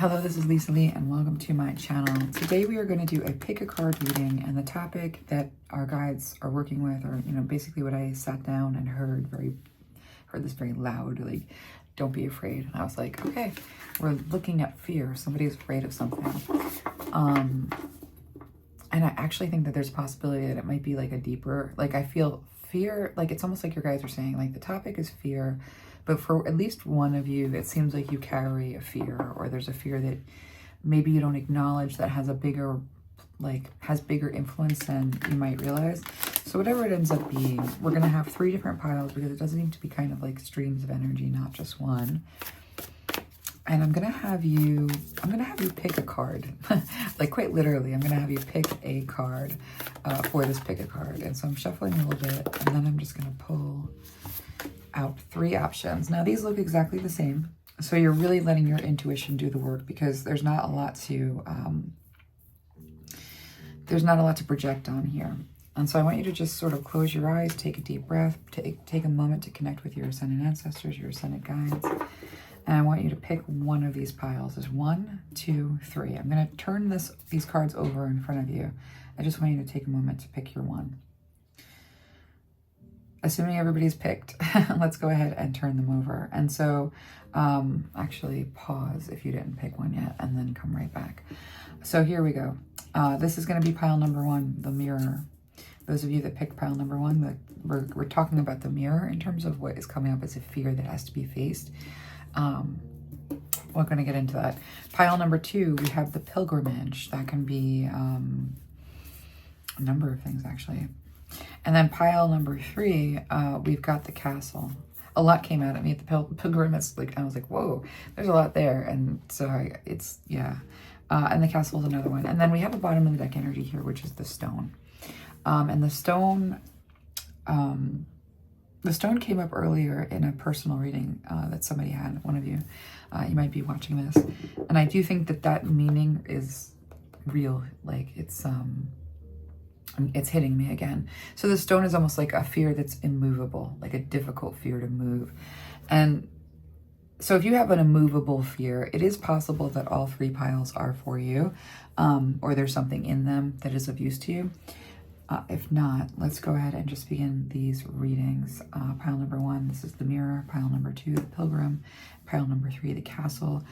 Hello, this is Lisa Lee and welcome to my channel. Today we are going to do a pick a card reading, and the topic that our guides are working with, or basically what I sat down and heard this very loud, like, don't be afraid. And I was like, okay, we're looking at fear. Somebody's afraid of something. And I actually think that there's a possibility that it might be like a deeper, like I feel fear, like it's almost like your guys are saying, like the topic is fear, but for at least one of you, it seems like you carry a fear, or there's a fear that maybe you don't acknowledge that has a bigger, has bigger influence than you might realize. So whatever it ends up being, we're going to have 3 different piles because it does seem to be kind of like streams of energy, not just one. And I'm going to have you pick a card, like quite literally, I'm going to have you pick a card for this pick a card. And so I'm shuffling a little bit, and then I'm just going to pull out 3 options. Now these look exactly the same. So you're really letting your intuition do the work because there's not a lot to project on here. And so I want you to just sort of close your eyes, take a deep breath, take a moment to connect with your ascended ancestors, your ascended guides. And I want you to pick one of these piles. There's 1, 2, 3. I'm going to turn these cards over in front of you. I just want you to take a moment to pick your one. Assuming everybody's picked, let's go ahead and turn them over. And so actually pause if you didn't pick one yet, and then come right back. So here we go. This is going to be pile number 1, the mirror. Those of you that picked pile number 1, we're talking about the mirror in terms of what is coming up as a fear that has to be faced. We're going to get into that. Pile number 2, we have the pilgrimage. That can be a number of things, actually. And then pile number 3, we've got the castle. A lot came out at me at the pilgrimage. I was like, whoa, there's a lot there. And so and the castle is another one. And then we have a bottom of the deck energy here, which is the stone. And the stone came up earlier in a personal reading that somebody had, one of you. You might be watching this. And I do think that meaning is real. Like it's hitting me again. So the stone is almost like a fear that's immovable, like a difficult fear to move. And so if you have an immovable fear, it is possible that all 3 piles are for you, or there's something in them that is of use to you. If not, let's go ahead and just begin these readings. Pile number 1, this is the mirror. Pile number 2, the pilgrim. Pile number 3, the castle.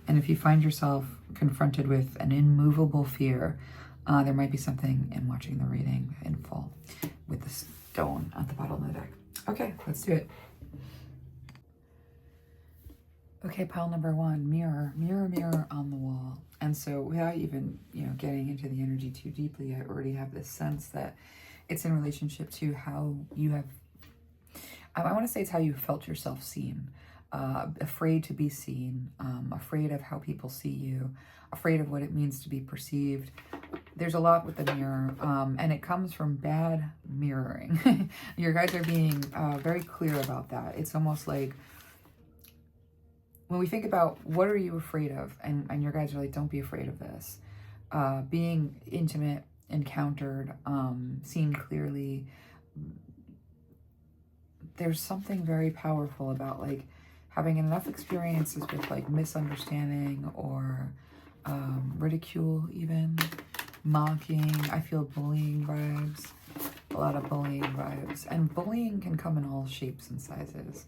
And if you find yourself confronted with an immovable fear, there might be something in watching the reading in full with the stone at the bottom of the deck. Okay, let's do it. Okay, pile number 1, mirror, mirror, mirror on the wall. And so without even, getting into the energy too deeply, I already have this sense that it's in relationship to how you have, I want to say it's how you felt yourself seen. Afraid to be seen, afraid of how people see you, afraid of what it means to be perceived. There's a lot with the mirror, and it comes from bad mirroring. Your guys are being very clear about that. It's almost like when we think about what are you afraid of, and your guys are like, don't be afraid of this. Being intimate, encountered, seen clearly. There's something very powerful about like having enough experiences with like misunderstanding or ridicule, even mocking. I feel bullying vibes, a lot of bullying vibes, and bullying can come in all shapes and sizes.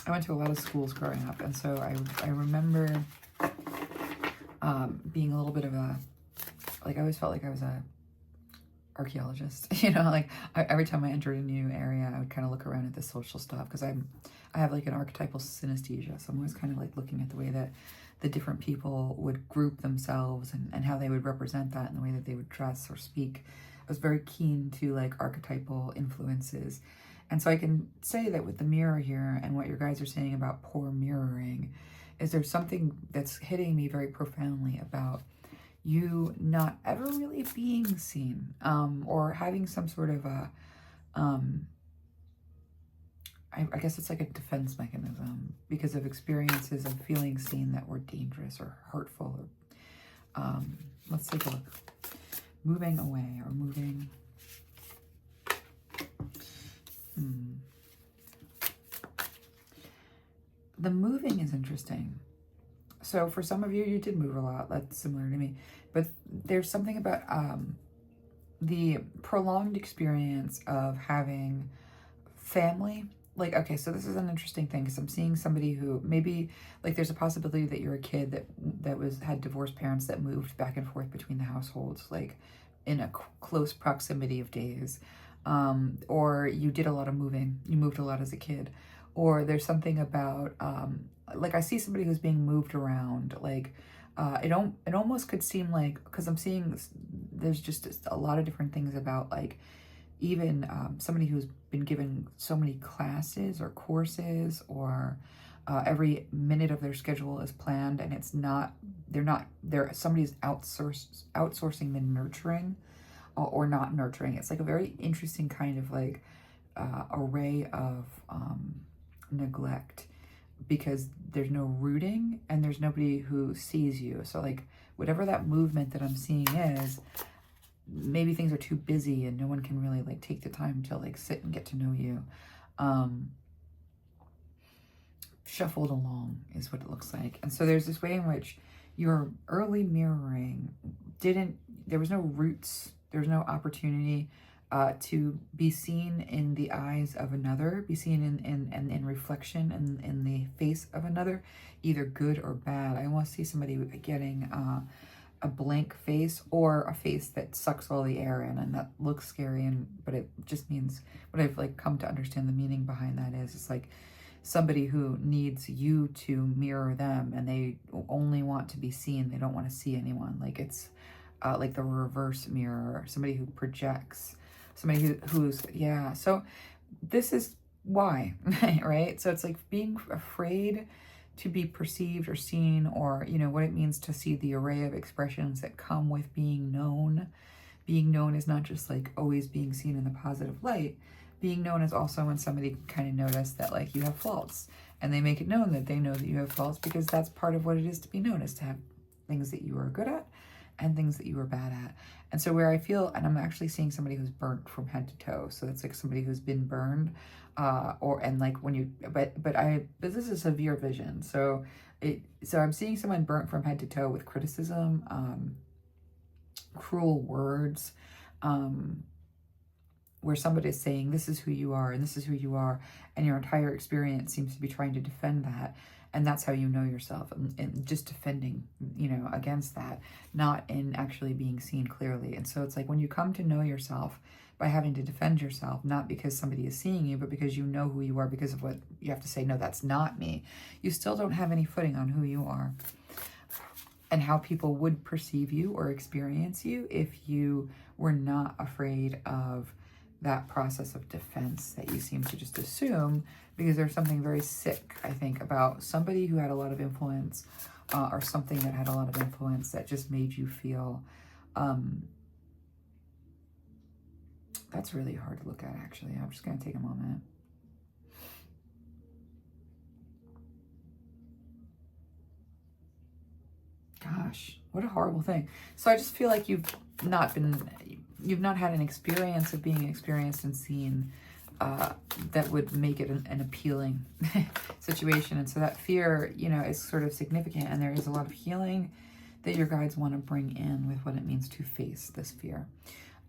I went to a lot of schools growing up, and so I remember being a little bit of a, like I always felt like I was a archaeologist, every time I entered a new area, I would kind of look around at the social stuff because I have like an archetypal synesthesia, so I'm always kind of like looking at the way that the different people would group themselves and how they would represent that and the way that they would dress or speak. I was very keen to like archetypal influences. And so I can say that with the mirror here and what your guys are saying about poor mirroring, is there something that's hitting me very profoundly about you not ever really being seen, or having some sort of a, I guess it's like a defense mechanism because of experiences of feeling seen that were dangerous or hurtful. Let's take a look. Moving away or moving. The moving is interesting. So for some of you, you did move a lot. That's similar to me. But there's something about the prolonged experience of having family. Like, okay, so this is an interesting thing because I'm seeing somebody who maybe, like, there's a possibility that you're a kid that had divorced parents that moved back and forth between the households, like in a close proximity of days. Or you did a lot of moving. You moved a lot as a kid. Or there's something about, like, I see somebody who's being moved around. Like, it almost could seem like, because I'm seeing there's just a lot of different things about, like, even somebody who's been given so many classes or courses, or every minute of their schedule is planned, and it's not, somebody's outsourcing the nurturing, or not nurturing. It's like a very interesting kind of like array of neglect, because there's no rooting and there's nobody who sees you. So like whatever that movement that I'm seeing is, maybe things are too busy and no one can really like take the time to like sit and get to know you. Shuffled along is what it looks like. And so there's this way in which your early mirroring there was no roots, there was no opportunity to be seen in the eyes of another, be seen in reflection in the face of another, either good or bad. I want to see somebody getting a blank face, or a face that sucks all the air in, and that looks scary, but it just means, what I've like come to understand the meaning behind that is, it's like somebody who needs you to mirror them, and they only want to be seen, they don't want to see anyone. Like it's like the reverse mirror, somebody who projects, somebody who's, yeah. So this is why, right? So it's like being afraid to be perceived or seen, or, you know, what it means to see the array of expressions that come with being known. Being known is not just like always being seen in the positive light. Being known is also when somebody kind of notice that like you have faults, and they make it known that they know that you have faults, because that's part of what it is to be known, is to have things that you are good at and things that you are bad at. And so where I feel, and I'm actually seeing somebody who's burnt from head to toe. So it's like somebody who's been burned, and like when you, but this is a severe vision. So I'm seeing someone burnt from head to toe with criticism, cruel words, where somebody is saying, this is who you are, and this is who you are, and your entire experience seems to be trying to defend that. And that's how you know yourself, and just defending, you know, against that, not in actually being seen clearly. And so it's like when you come to know yourself by having to defend yourself, not because somebody is seeing you, but because you know who you are, because of what you have to say, no, that's not me. You still don't have any footing on who you are and how people would perceive you or experience you if you were not afraid of that process of defense that you seem to just assume, because there's something very sick, I think, about somebody who had a lot of influence, or something that had a lot of influence that just made you feel, that's really hard to look at, actually. I'm just going to take a moment. Gosh, what a horrible thing. So I just feel like you've not had an experience of being experienced and seen that would make it an appealing situation. And so that fear, you know, is sort of significant, and there is a lot of healing that your guides want to bring in with what it means to face this fear.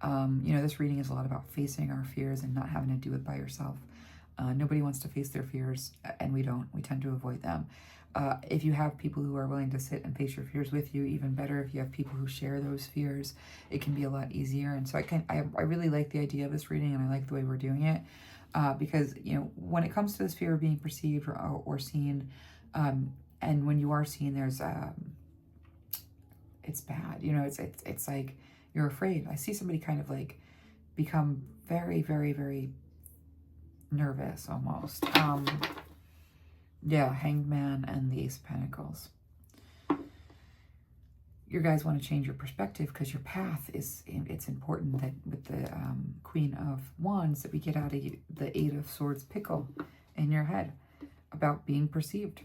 You know, this reading is a lot about facing our fears and not having to do it by yourself. Nobody wants to face their fears, and we don't. We tend to avoid them. If you have people who are willing to sit and face your fears with you, even better. If you have people who share those fears, it can be a lot easier. And so I really like the idea of this reading, and I like the way we're doing it, because, you know, when it comes to this fear of being perceived or seen, and when you are seen, there's it's bad. You know, it's like you're afraid. I see somebody kind of like become very, very, very nervous almost. Yeah, Hanged Man and the Ace of Pentacles. Your guys want to change your perspective, because your path is, it's important that with the Queen of Wands that we get out of the Eight of Swords pickle in your head about being perceived.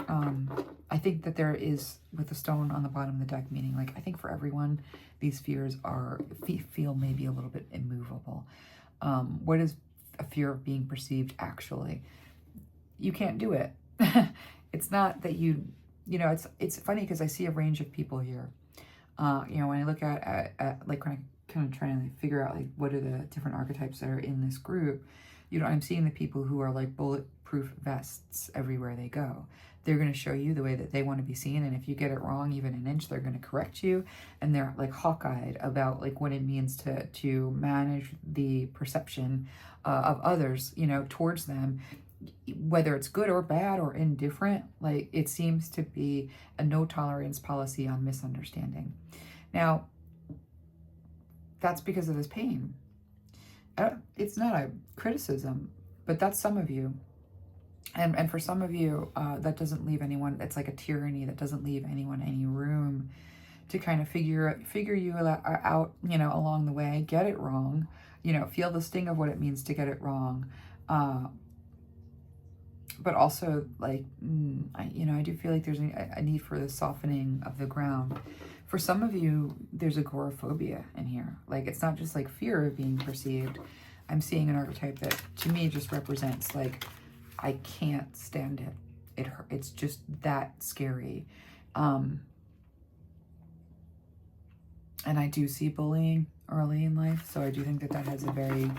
I think that there is, with the stone on the bottom of the deck, meaning like, I think for everyone, these fears feel maybe a little bit immovable. What is a fear of being perceived actually? You can't do it. It's not that you you know, it's funny because I see a range of people here. You know, when I look at like kind of trying to like figure out like what are the different archetypes that are in this group, you know, I'm seeing the people who are like bulletproof vests everywhere they go. They're going to show you the way that they want to be seen, and if you get it wrong even an inch, they're going to correct you, and they're like hawk-eyed about like what it means to manage the perception of others, you know, towards them, whether it's good or bad or indifferent. Like, it seems to be a no tolerance policy on misunderstanding. Now, that's because of this pain. It's not a criticism, but that's some of you. And for some of you, that doesn't leave anyone, it's like a tyranny that doesn't leave anyone any room to kind of figure you out, you know, along the way, get it wrong, you know, feel the sting of what it means to get it wrong. But also, like, you know, I do feel like there's a need for the softening of the ground. For some of you, there's agoraphobia in here. Like, it's not just like fear of being perceived. I'm seeing an archetype that to me just represents like, I can't stand it. It's just that scary. And I do see bullying early in life. So I do think that that has a very,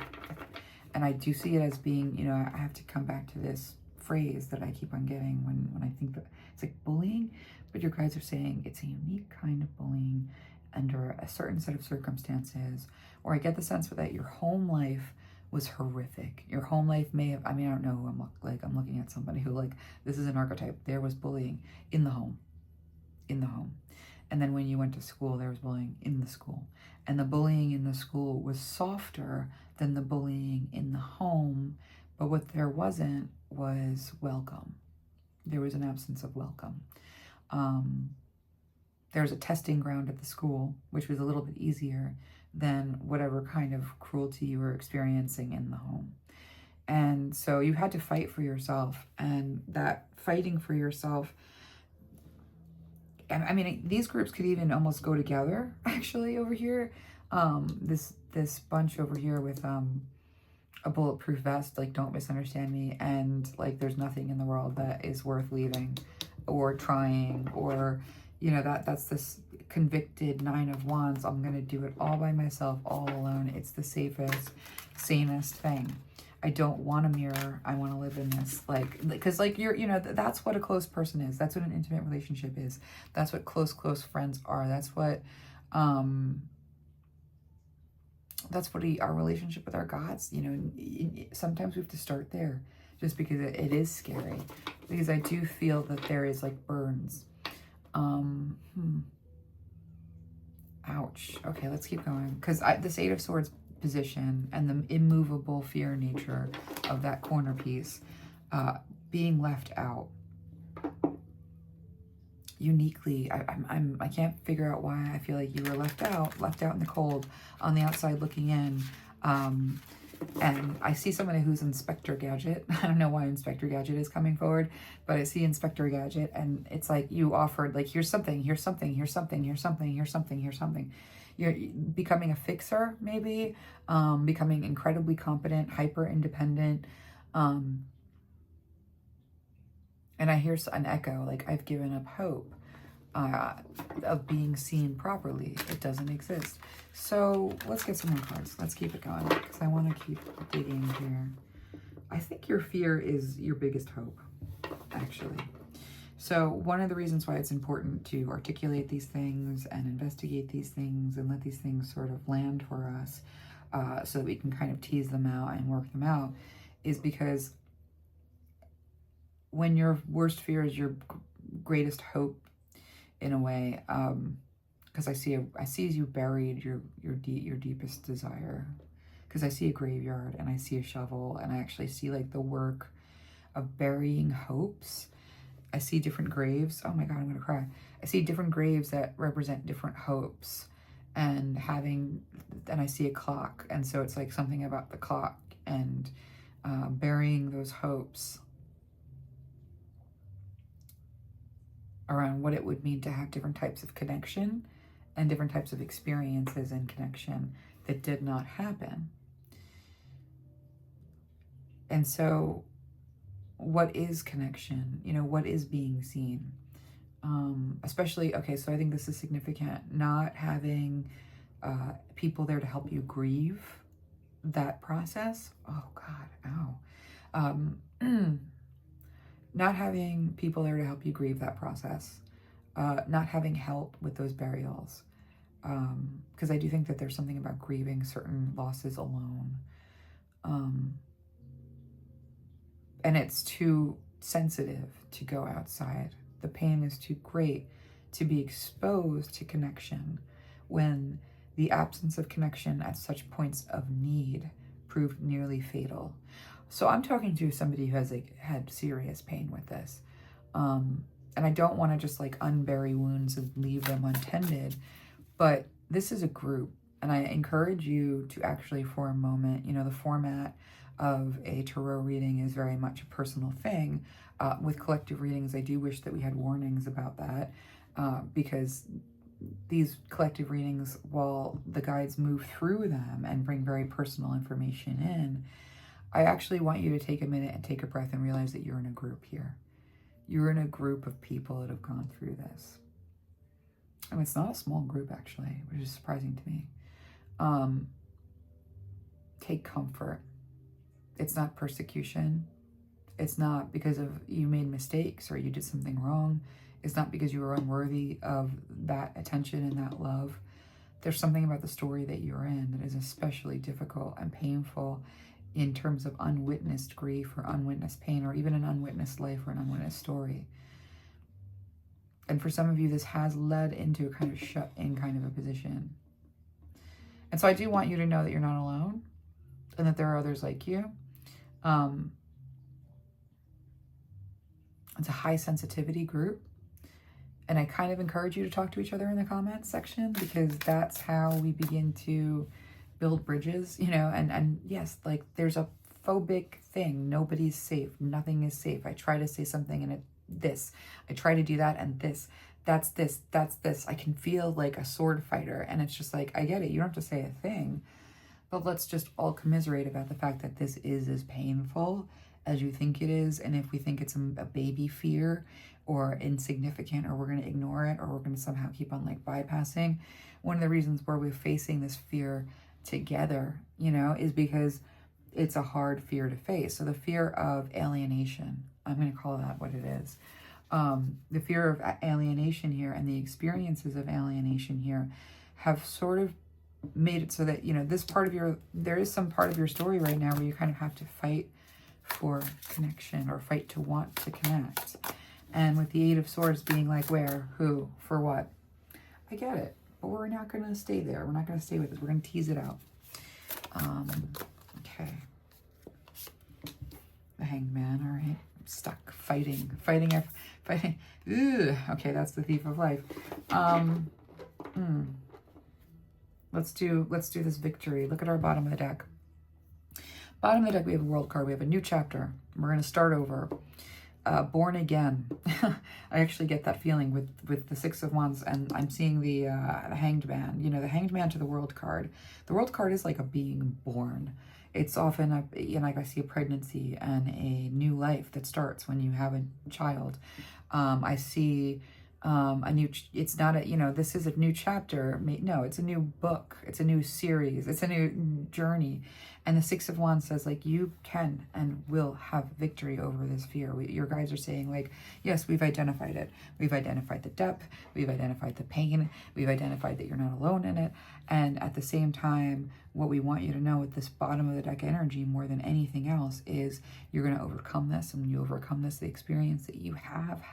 and I do see it as being, you know, I have to come back to this phrase that I keep on getting when I think that it's like bullying, but your guides are saying it's a unique kind of bullying under a certain set of circumstances, or I get the sense that your home life was horrific. Your home life may have, I mean, I don't know, I'm looking at somebody who, like, this is an archetype. There was bullying in the home. And then when you went to school, there was bullying in the school. And the bullying in the school was softer than the bullying in the home. But what there wasn't was welcome. There was an absence of welcome. There was a testing ground at the school, which was a little bit easier than whatever kind of cruelty you were experiencing in the home. And so you had to fight for yourself. And that fighting for yourself, I mean, these groups could even almost go together, actually, over here. This bunch over here with a bulletproof vest, like, don't misunderstand me, and like, there's nothing in the world that is worth leaving or trying, or, you know, that's this convicted 9 of Wands. I'm gonna do it all by myself, all alone. It's the safest, sanest thing. I don't want a mirror. I want to live in this, like, because like you're, you know, that's what a close person is. That's what an intimate relationship is. That's what close friends are. That's what our relationship with our gods, you know, sometimes we have to start there, just because it is scary, because I do feel that there is like burns. Ouch. Okay, let's keep going, because this 8 of Swords position and the immovable fear nature of that corner piece, being left out uniquely. I can't figure out why I feel like you were left out in the cold, on the outside looking in. And I see somebody who's Inspector Gadget. I don't know why Inspector Gadget is coming forward, but I see Inspector Gadget, and it's like you offered, like, here's something, here's something, here's something, here's something, here's something, here's something. You're becoming a fixer, maybe, becoming incredibly competent, hyper independent. And I hear an echo, like, I've given up hope of being seen properly. It doesn't exist. So let's get some more cards. Let's keep it going, because I want to keep digging here. I think your fear is your biggest hope, actually. So one of the reasons why it's important to articulate these things and investigate these things and let these things sort of land for us, so that we can kind of tease them out and work them out, is because when your worst fear is your greatest hope, in a way, because I see you buried your deepest desire, because I see a graveyard and I see a shovel, and I actually see like the work of burying hopes. I see different graves. Oh my God, I'm gonna cry. I see different graves that represent different hopes, and I see a clock, and so it's like something about the clock and burying those hopes around what it would mean to have different types of connection and different types of experiences in connection that did not happen. And so what is connection? You know, what is being seen? Especially, okay, so I think this is significant, not having people there to help you grieve that process. Oh God, ow. Not having people there to help you grieve that process. Not having help with those burials. Because I do think that there's something about grieving certain losses alone. And it's too sensitive to go outside. The pain is too great to be exposed to connection when the absence of connection at such points of need proved nearly fatal. So I'm talking to somebody who has like had serious pain with this. And I don't want to just like unbury wounds and leave them untended, but this is a group, and I encourage you to actually, for a moment, you know, the format of a tarot reading is very much a personal thing. With collective readings, I do wish that we had warnings about that, because these collective readings, while the guides move through them and bring very personal information in, I actually want you to take a minute and take a breath and realize that you're in a group here. You're in a group of people that have gone through this. And it's not a small group, actually, which is surprising to me. Take comfort. It's not persecution. It's not because of you made mistakes or you did something wrong. It's not because you were unworthy of that attention and that love. There's something about the story that you're in that is especially difficult and painful in terms of unwitnessed grief or unwitnessed pain, or even an unwitnessed life or an unwitnessed story. And for some of you, this has led into a kind of shut in kind of a position. And so I do want you to know that you're not alone and that there are others like you. It's a high sensitivity group. And I kind of encourage you to talk to each other in the comments section, because that's how we begin to build bridges, you know, and yes, like there's a phobic thing. Nobody's safe. Nothing is safe. I try to say something and I try to do that and that's this. I can feel like a sword fighter, and it's just like, I get it. You don't have to say a thing, but let's just all commiserate about the fact that this is as painful as you think it is. And if we think it's a baby fear or insignificant, or we're going to ignore it, or we're going to somehow keep on like bypassing, one of the reasons where we're facing this fear together, you know, is because it's a hard fear to face. So the fear of alienation, I'm going to call that what it is. The fear of alienation here and the experiences of alienation here have sort of made it so that, you know, this part of there is some part of your story right now where you kind of have to fight for connection, or fight to want to connect. And with the Eight of Swords being like, where, who, for what, I get it. But we're not going to stay there. We're not going to stay with this. We're going to tease it out. Okay. The Hanged Man, all right. I'm stuck fighting. Ooh, okay, that's the Thief of Life. Let's do this victory. Look at our bottom of the deck. Bottom of the deck, we have a World card. We have a new chapter. We're going to start over. Born again. I actually get that feeling with the Six of Wands, and I'm seeing the Hanged Man. You know, the Hanged Man to the World card. The World card is like a being born. It's often like I see a pregnancy and a new life that starts when you have a child. I see a new. It's not a, you know, this is a new chapter. No, it's a new book. It's a new series. It's a new journey. And the Six of Wands says, like, you can and will have victory over this fear. Your guides are saying, like, yes, we've identified it. We've identified the depth. We've identified the pain. We've identified that you're not alone in it. And at the same time, what we want you to know with this bottom of the deck energy more than anything else is you're going to overcome this. And when you overcome this, the experience that you have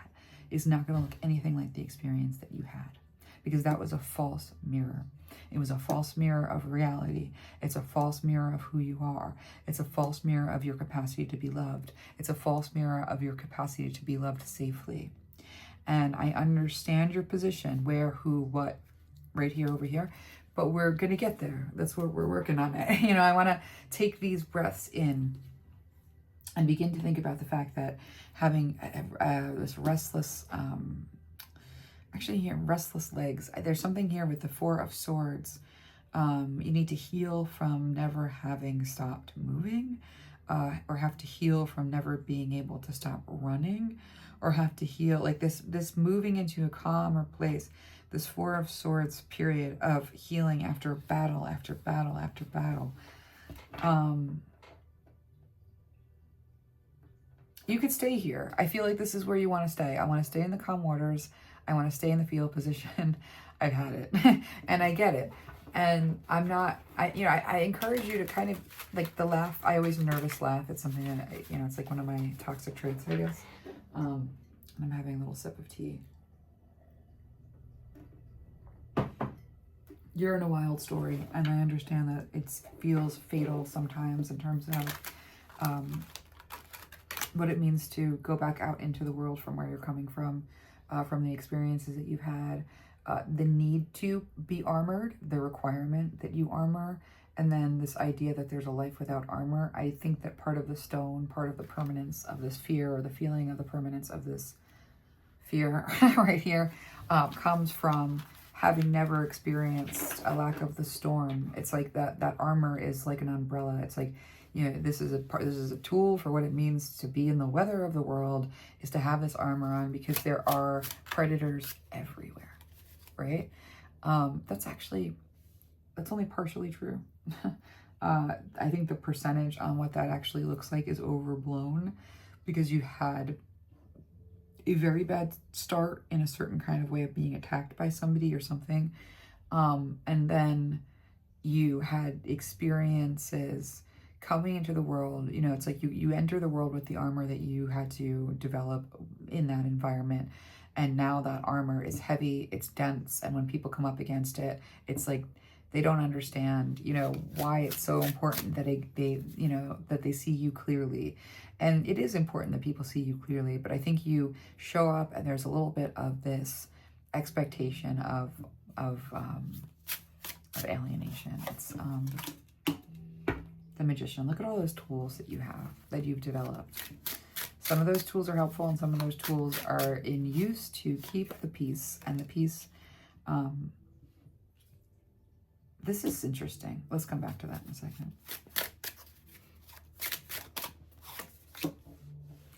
is not going to look anything like the experience that you had, because that was a false mirror. It was a false mirror of reality. It's a false mirror of who you are. It's a false mirror of your capacity to be loved. It's a false mirror of your capacity to be loved safely. And I understand your position, where, who, what, right here, over here, but we're going to get there. That's what we're working on. You know, I want to take these breaths in and begin to think about the fact that having this restless, actually here, restless legs. There's something here with the Four of Swords. You need to heal from never having stopped moving, or have to heal from never being able to stop running, or have to heal. Like this moving into a calmer place, this Four of Swords period of healing after battle, after battle, after battle. You could stay here. I feel like this is where you want to stay. I want to stay in the calm waters. I want to stay in the fetal position. I've had it and I get it. And I'm not, I encourage you to kind of, like the laugh, I always nervous laugh. It's something that, it's like one of my toxic traits, I guess. And I'm having a little sip of tea. You're in a wild story, and I understand that it feels fatal sometimes in terms of what it means to go back out into the world from where you're coming from the experiences that you've had. The need to be armored, the requirement that you armor, and then this idea that there's a life without armor. I think that part of the stone, part of the permanence of this fear, or the feeling of the permanence of this fear right here, comes from having never experienced a lack of the storm. It's like that armor is like an umbrella. It's like, this is a tool for what it means to be in the weather of the world, is to have this armor on, because there are predators everywhere. Right? That's only partially true. I think the percentage on what that actually looks like is overblown, because you had a very bad start in a certain kind of way of being attacked by somebody or something. And then you had experiences coming into the world. It's like you enter the world with the armor that you had to develop in that environment. And now that armor is heavy, it's dense, and when people come up against it, it's like they don't understand, why it's so important that that they see you clearly. And it is important that people see you clearly, but I think you show up and there's a little bit of this expectation of alienation. It's the Magician. Look at all those tools that you have, that you've developed. Some of those tools are helpful, and some of those tools are in use to keep the peace. And the peace, this is interesting. Let's come back to that in a second.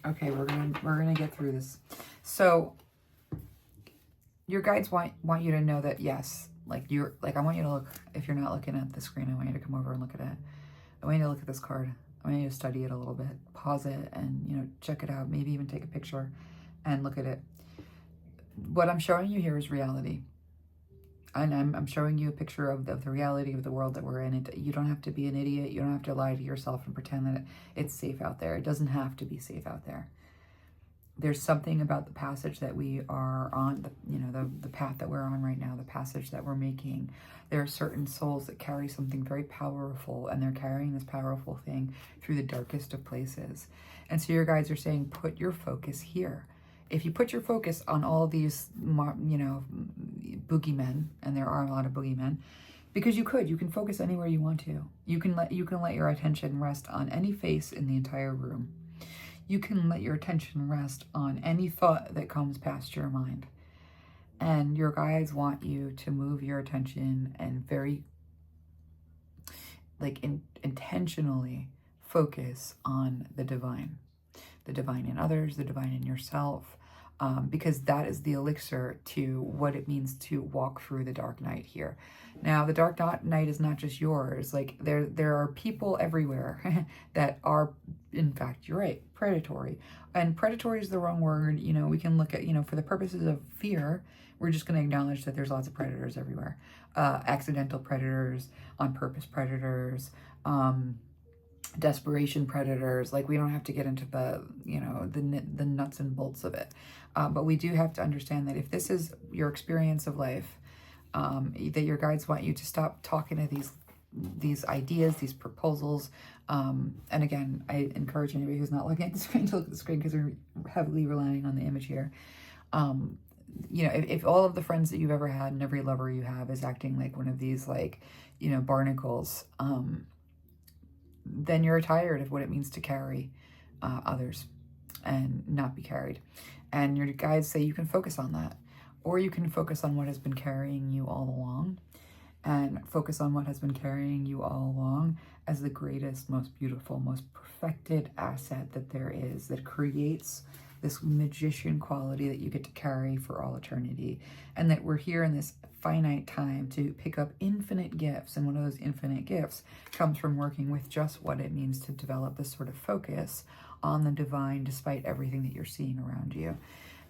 Okay, we're gonna get through this. So your guides want you to know that, yes, I want you to look, if you're not looking at the screen, I want you to come over and look at it. I want you to look at this card. I want you to study it a little bit, pause it, and check it out. Maybe even take a picture and look at it. What I'm showing you here is reality, and I'm showing you a picture of the reality of the world that we're in. You don't have to be an idiot. You don't have to lie to yourself and pretend that it's safe out there. It doesn't have to be safe out there. There's something about the passage that we are on, the path that we're on right now, the passage that we're making. There are certain souls that carry something very powerful, and they're carrying this powerful thing through the darkest of places. And so your guides are saying, put your focus here. If you put your focus on all these, boogeymen, and there are a lot of boogeymen, because you can focus anywhere you want to. You can let your attention rest on any face in the entire room. You can let your attention rest on any thought that comes past your mind. And your guides want you to move your attention and very, intentionally focus on the divine in others, the divine in yourself, because that is the elixir to what it means to walk through the dark night here. Now, the dark night is not just yours. Like there are people everywhere that are, in fact, you're right, predatory. And predatory is the wrong word. We can look at, for the purposes of fear, we're just going to acknowledge that there's lots of predators everywhere. Accidental predators, on purpose predators, desperation predators. Like, we don't have to get into the nuts and bolts of it. But we do have to understand that if this is your experience of life, that your guides want you to stop talking to these ideas, these proposals. And again, I encourage anybody who's not looking at the screen to look at the screen, because we're heavily relying on the image here. If all of the friends that you've ever had and every lover you have is acting like one of these, barnacles, then you're tired of what it means to carry others and not be carried. And your guides say you can focus on that, or you can focus on what has been carrying you all along, and focus on what has been carrying you all along as the greatest, most beautiful, most perfected asset that there is, that creates this magician quality that you get to carry for all eternity, and that we're here in this finite time to pick up infinite gifts. And one of those infinite gifts comes from working with just what it means to develop this sort of focus on the divine despite everything that you're seeing around you.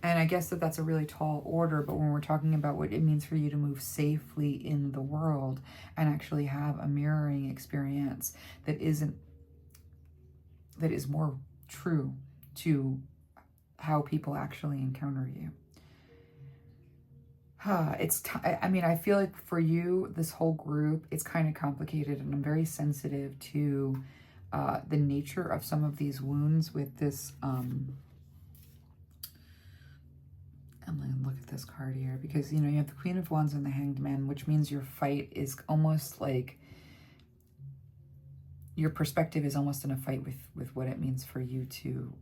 And I guess that that's a really tall order, but when we're talking about what it means for you to move safely in the world and actually have a mirroring experience that is more true to how people actually encounter you. I mean, I feel like for you, this whole group, it's kind of complicated, and I'm very sensitive to the nature of some of these wounds with this. I'm going to look at this card here because, you know, you have the Queen of Wands and the Hanged Man, which means your fight is almost like, your perspective is almost in a fight with what it means for you to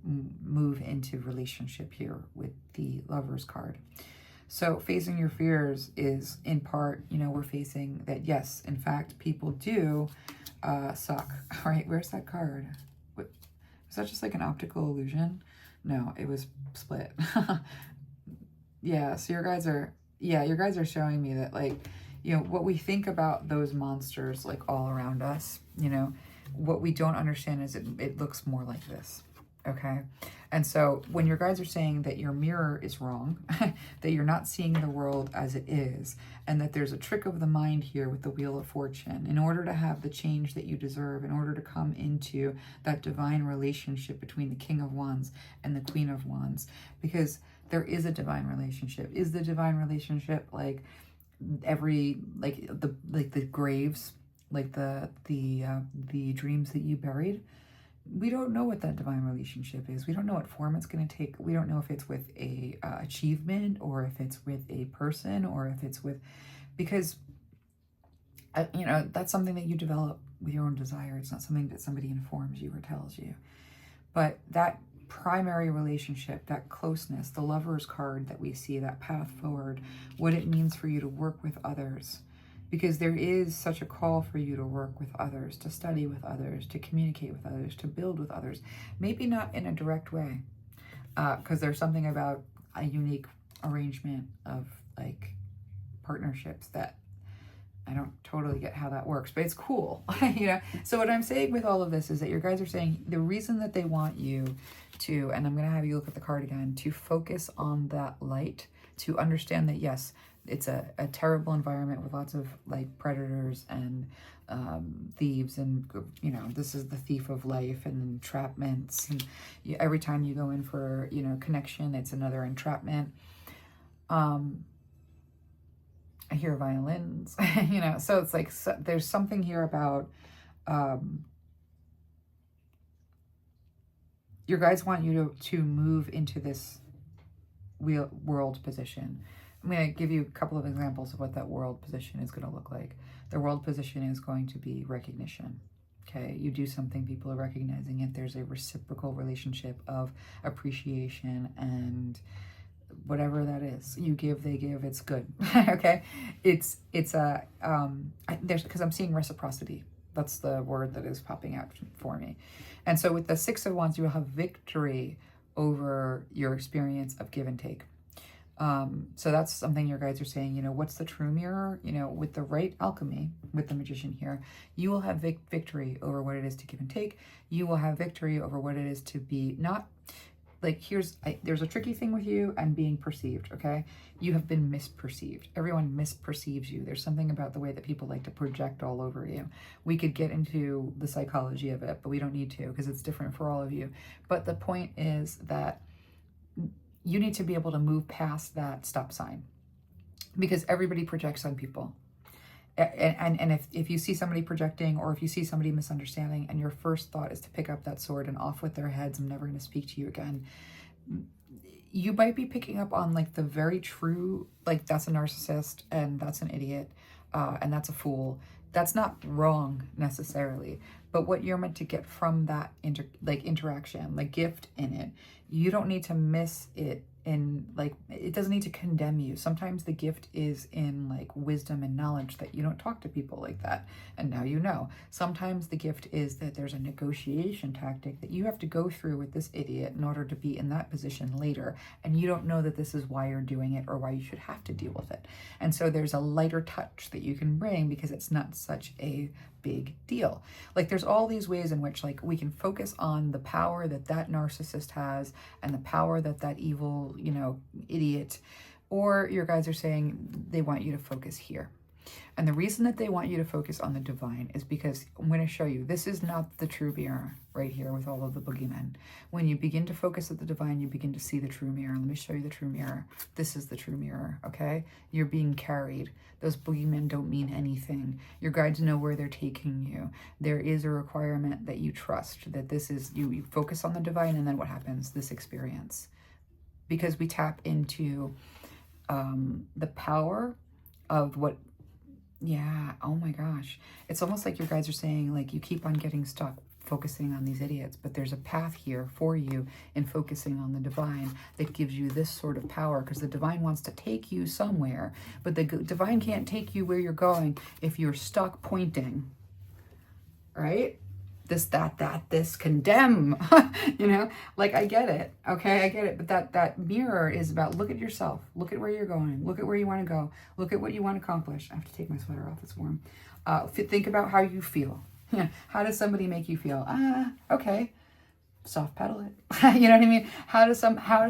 move into relationship here with the Lovers card. So facing your fears is in part, you know, we're facing that, yes, in fact, people do suck. All right, where's that card? What, was that just like an optical illusion? No, it was split. Yeah, so your guys are showing me that, like, you know, what we think about those monsters, like, all around us, you know, what we don't understand is it looks more like this, okay? And so when your guys are saying that your mirror is wrong, that you're not seeing the world as it is, and that there's a trick of the mind here with the Wheel of Fortune, in order to have the change that you deserve, in order to come into that divine relationship between the King of Wands and the Queen of Wands, because there is a divine relationship. Is the divine relationship like the graves, like the dreams that you buried? We don't know what that divine relationship is. We don't know what form it's going to take. We don't know if it's with a achievement, or if it's with a person, or if it's with, because you know, that's something that you develop with your own desire. It's not something that somebody informs you or tells you. But that primary relationship, that closeness, the Lovers card that we see, that path forward, what it means for you to work with others, because there is such a call for you to work with others, to study with others, to communicate with others, to build with others. Maybe not in a direct way, because there's something about a unique arrangement of like partnerships that I don't totally get how that works, but it's cool, you know? So what I'm saying with all of this is that your guys are saying the reason that they want you to, and I'm going to have you look at the card again, to focus on that light, to understand that, yes, it's a terrible environment with lots of like predators and thieves, and, you know, this is the thief of life and entrapments. And every time you go in for, you know, connection, it's another entrapment. I hear violins, you know, so it's like, so there's something here about, your guys want you to move into this world position. I'm going to give you a couple of examples of what that world position is going to look like. The world position is going to be recognition. Okay, you do something, people are recognizing it. There's a reciprocal relationship of appreciation and whatever that is. You give, they give, it's good. Okay, it's there's, because I'm seeing reciprocity. That's the word that is popping out for me. And so with the Six of Wands, you will have victory over your experience of give and take. So that's something your guides are saying, you know, what's the true mirror? You know, with the right alchemy, with the Magician here, you will have victory over what it is to give and take. You will have victory over what it is to be not, like, there's a tricky thing with you and being perceived, okay? You have been misperceived. Everyone misperceives you. There's something about the way that people like to project all over you. We could get into the psychology of it, but we don't need to, because it's different for all of you. But the point is that you need to be able to move past that stop sign, because everybody projects on people. And if you see somebody projecting, or if you see somebody misunderstanding, and your first thought is to pick up that sword and off with their heads, I'm never going to speak to you again, you might be picking up on like the very true, like, that's a narcissist, and that's an idiot, and that's a fool. That's not wrong necessarily, but what you're meant to get from that interaction, the gift in it, you don't need to miss it like, it doesn't need to condemn you. Sometimes the gift is in like wisdom and knowledge that you don't talk to people like that, and now you know. Sometimes the gift is that there's a negotiation tactic that you have to go through with this idiot in order to be in that position later, and you don't know that this is why you're doing it or why you should have to deal with it. And so there's a lighter touch that you can bring because it's not such a big deal. Like, there's all these ways in which like we can focus on the power that that narcissist has and the power that that evil, you know, idiot, or your guides are saying they want you to focus here. And the reason that they want you to focus on the divine is because I'm going to show you, this is not the true mirror right here with all of the boogeymen. When you begin to focus at the divine, you begin to see the true mirror. Let me show you the true mirror. This is the true mirror, okay? You're being carried. Those boogeymen don't mean anything. Your guides know where they're taking you. There is a requirement that you trust, that this is, you focus on the divine, and then what happens? This experience. Because we tap into the power of what, yeah, oh my gosh. It's almost like your guides are saying, like, you keep on getting stuck focusing on these idiots, but there's a path here for you in focusing on the divine that gives you this sort of power, because the divine wants to take you somewhere, but the divine can't take you where you're going if you're stuck pointing, right? This, this, condemn, you know, like, I get it. Okay. I get it. But that mirror is about, look at yourself, look at where you're going, look at where you want to go, look at what you want to accomplish. I have to take my sweater off. It's warm. Think about how you feel. How does somebody make you feel? Okay. Soft pedal it. You know what I mean? How does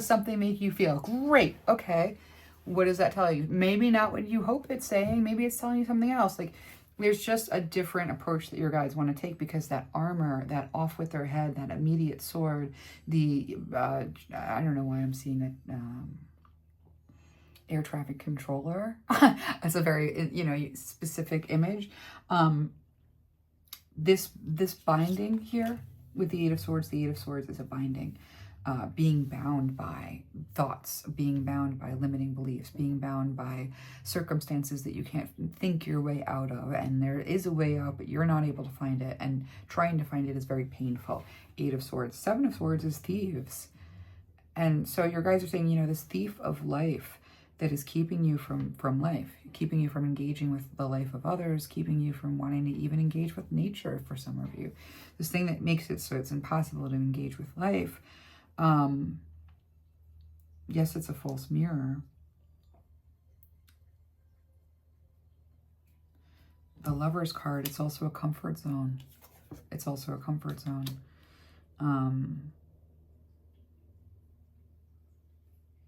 something make you feel? Great. Okay. What does that tell you? Maybe not what you hope it's saying. Maybe it's telling you something else. Like, there's just a different approach that your guides want to take, because that armor, that off with their head, that immediate sword, the, I don't know why I'm seeing it, air traffic controller. That's a very, you know, specific image. This binding here with the Eight of Swords is a binding. Being bound by thoughts, being bound by limiting beliefs, being bound by circumstances that you can't think your way out of, and there is a way out, but you're not able to find it, and trying to find it is very painful. Eight of Swords. Seven of Swords is thieves. And so your guys are saying, you know, this thief of life that is keeping you from life, keeping you from engaging with the life of others, keeping you from wanting to even engage with nature for some of you. This thing that makes it so it's impossible to engage with life. Yes, it's a false mirror. The Lover's card, it's also a comfort zone. It's also a comfort zone.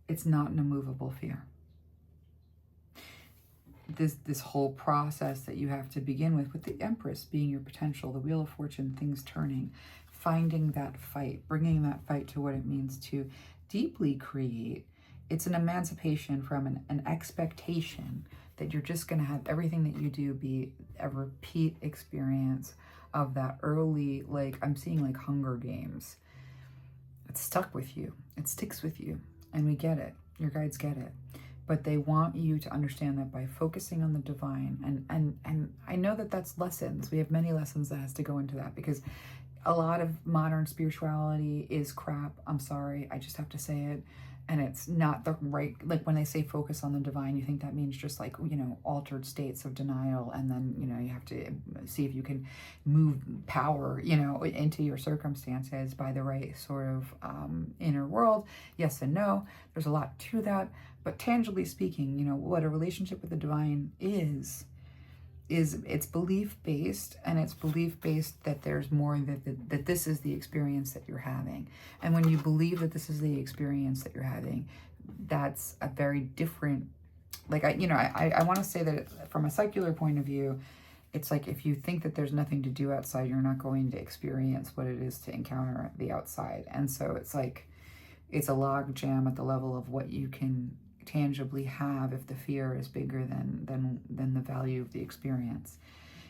It's not an immovable fear. This whole process that you have to begin with the Empress being your potential, the Wheel of Fortune, things turning, finding that fight, bringing that fight to what it means to deeply create. It's an emancipation from an expectation that you're just going to have everything that you do be a repeat experience of that early, like, I'm seeing like Hunger Games. It's stuck with you. It sticks with you. And we get it. Your guides get it. But they want you to understand that by focusing on the divine, and I know that that's lessons. We have many lessons that has to go into that, because a lot of modern spirituality is crap. I'm sorry. I just have to say it. And it's not the right, like, when they say focus on the divine, you think that means just like, you know, altered states of denial. And then, you know, you have to see if you can move power, you know, into your circumstances by the right sort of inner world. Yes and no. There's a lot to that. But tangibly speaking, you know, what a relationship with the divine is it's belief-based, and it's belief-based that there's more, that this is the experience that you're having. And when you believe that this is the experience that you're having, that's a very different, like, I want to say that from a secular point of view, it's like, if you think that there's nothing to do outside, you're not going to experience what it is to encounter the outside. And so it's like, it's a log jam at the level of what you can tangibly have if the fear is bigger than the value of the experience.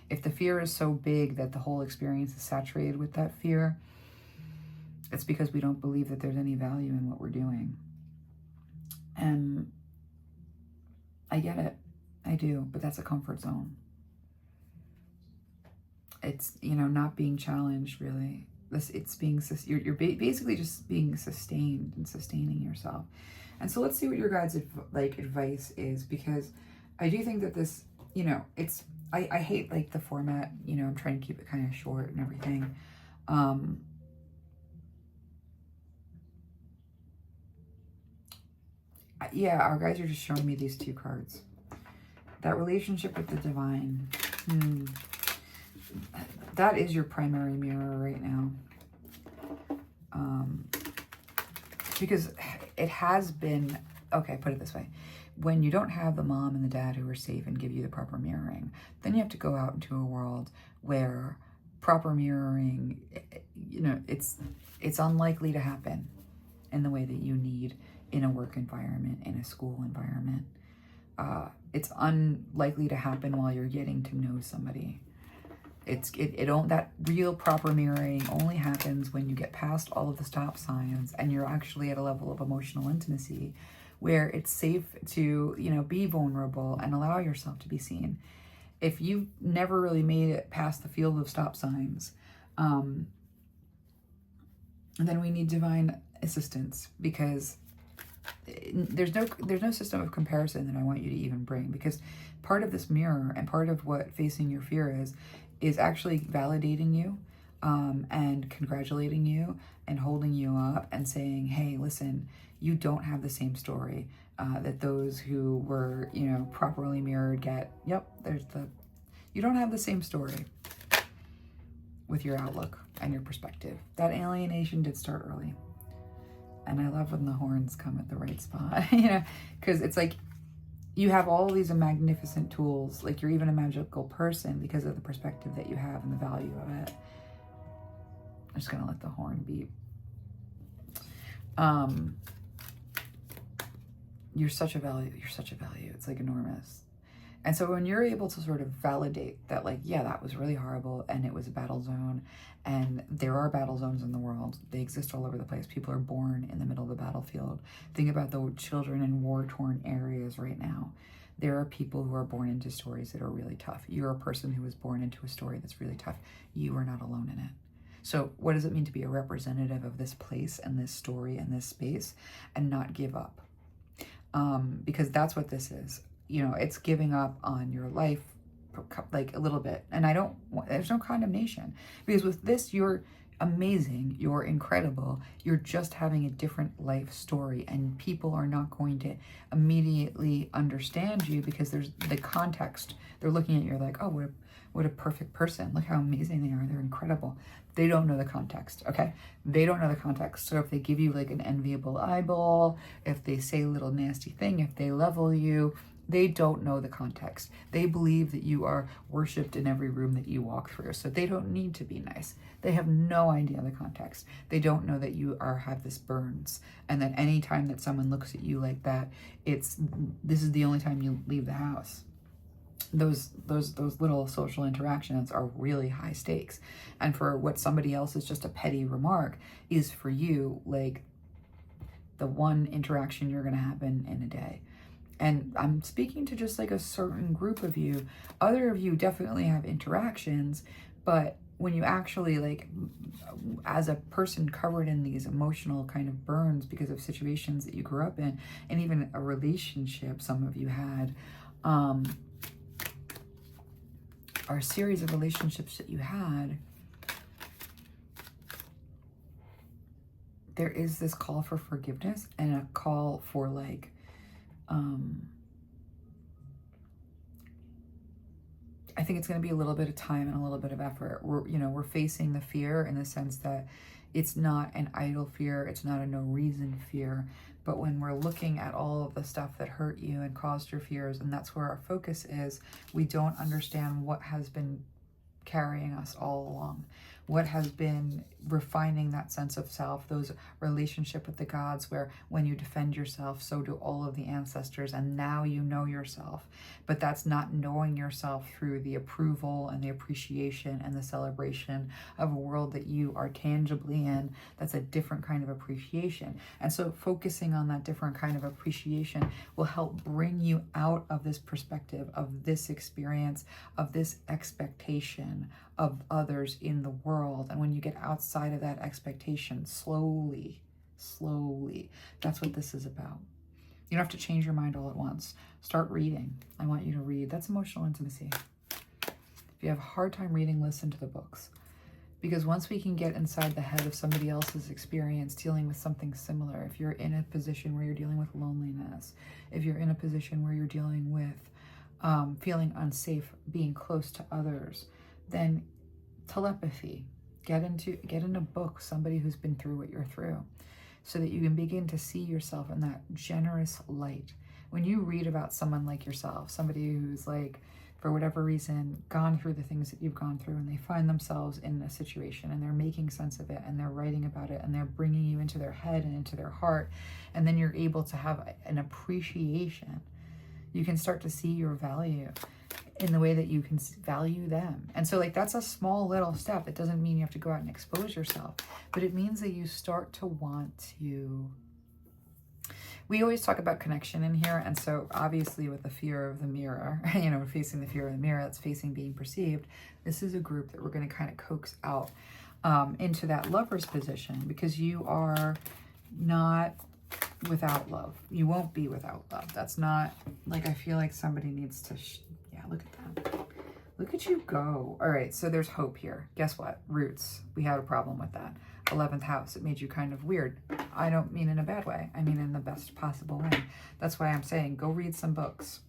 If the fear is so big that the whole experience is saturated with that fear, it's because we don't believe that there's any value in what we're doing. And I get it. I do, but that's a comfort zone. It's, you know, not being challenged, really. you're basically just being sustained and sustaining yourself. And so let's see what your guys' advice is, because I do think that this, I hate like the format, I'm trying to keep it kind of short and everything. Yeah, our guys are just showing me these two cards. That relationship with the divine. That is your primary mirror right now. Because it has been, okay, put it this way. When you don't have the mom and the dad who are safe and give you the proper mirroring, then you have to go out into a world where proper mirroring, it's unlikely to happen in the way that you need in a work environment, in a school environment. It's unlikely to happen while you're getting to know somebody. That real proper mirroring only happens when you get past all of the stop signs and you're actually at a level of emotional intimacy where it's safe to, be vulnerable and allow yourself to be seen. If you've never really made it past the field of stop signs, then we need divine assistance, because there's no system of comparison that I want you to even bring, because part of this mirror and part of what facing your fear is actually validating you, and congratulating you and holding you up and saying, hey, listen, you don't have the same story that those who were, properly mirrored get. Yep, you don't have the same story with your outlook and your perspective. That alienation did start early. And I love when the horns come at the right spot, because it's like you have all these magnificent tools, like you're even a magical person because of the perspective that you have and the value of it. I'm just gonna let the horn beep. You're such a value. It's like enormous. And so when you're able to sort of validate that, like, yeah, that was really horrible and it was a battle zone, and there are battle zones in the world. They exist all over the place. People are born in the middle of the battlefield. Think about the children in war-torn areas right now. There are people who are born into stories that are really tough. You're a person who was born into a story that's really tough. You are not alone in it. So what does it mean to be a representative of this place and this story and this space and not give up? Because that's what this is. It's giving up on your life, like a little bit. And there's no condemnation, because with this, you're amazing, you're incredible, you're just having a different life story, and people are not going to immediately understand you because there's the context. They're looking at you like, oh, what a perfect person. Look how amazing they are. They're incredible. They don't know the context, okay? They don't know the context. So if they give you like an enviable eyeball, if they say a little nasty thing, if they level you, they don't know the context. They believe that you are worshipped in every room that you walk through. So they don't need to be nice. They have no idea the context. They don't know that you have this burns, and that any time that someone looks at you like that, this is the only time you leave the house. Those little social interactions are really high stakes. And for what somebody else is just a petty remark is for you like the one interaction you're gonna happen in a day. And I'm speaking to just like a certain group of you. Other of you definitely have interactions, but when you actually, like, as a person covered in these emotional kind of burns because of situations that you grew up in, and even a relationship some of you had, or a series of relationships that you had, there is this call for forgiveness and a call for like, I think it's going to be a little bit of time and a little bit of effort. We're facing the fear in the sense that it's not an idle fear. It's not a no reason fear. But when we're looking at all of the stuff that hurt you and caused your fears, and that's where our focus is, we don't understand what has been carrying us all along. What has been refining that sense of self, those relationship with the gods, where when you defend yourself, so do all of the ancestors, and now you know yourself. But that's not knowing yourself through the approval and the appreciation and the celebration of a world that you are tangibly in. That's a different kind of appreciation. And so focusing on that different kind of appreciation will help bring you out of this perspective, of this experience, of this expectation of others in the world, world. And when you get outside of that expectation, slowly, that's what this is about. You don't have to change your mind all at once. Start reading. I want you to read. That's emotional intimacy. If you have a hard time reading, listen to the books. Because once we can get inside the head of somebody else's experience dealing with something similar, if you're in a position where you're dealing with loneliness, if you're in a position where you're dealing with feeling unsafe, being close to others, then telepathy, get in a book, somebody who's been through what you're through, so that you can begin to see yourself in that generous light. When you read about someone like yourself, somebody who's like, for whatever reason, gone through the things that you've gone through, and they find themselves in a situation and they're making sense of it and they're writing about it and they're bringing you into their head and into their heart, and then you're able to have an appreciation. You can start to see your value in the way that you can value them. And so like, that's a small little step. It doesn't mean you have to go out and expose yourself, but it means that you start to want to. We always talk about connection in here. And so obviously with the fear of the mirror, you know, facing the fear of the mirror, that's facing being perceived. This is a group that we're going to kind of coax out into that lover's position, because you are not without love. You won't be without love. That's not like, I feel like somebody needs to, yeah, look at that. Look at you go. All right. So there's hope here. Guess what? Roots. We had a problem with that. 11th house. It made you kind of weird. I don't mean in a bad way. I mean in the best possible way. That's why I'm saying go read some books.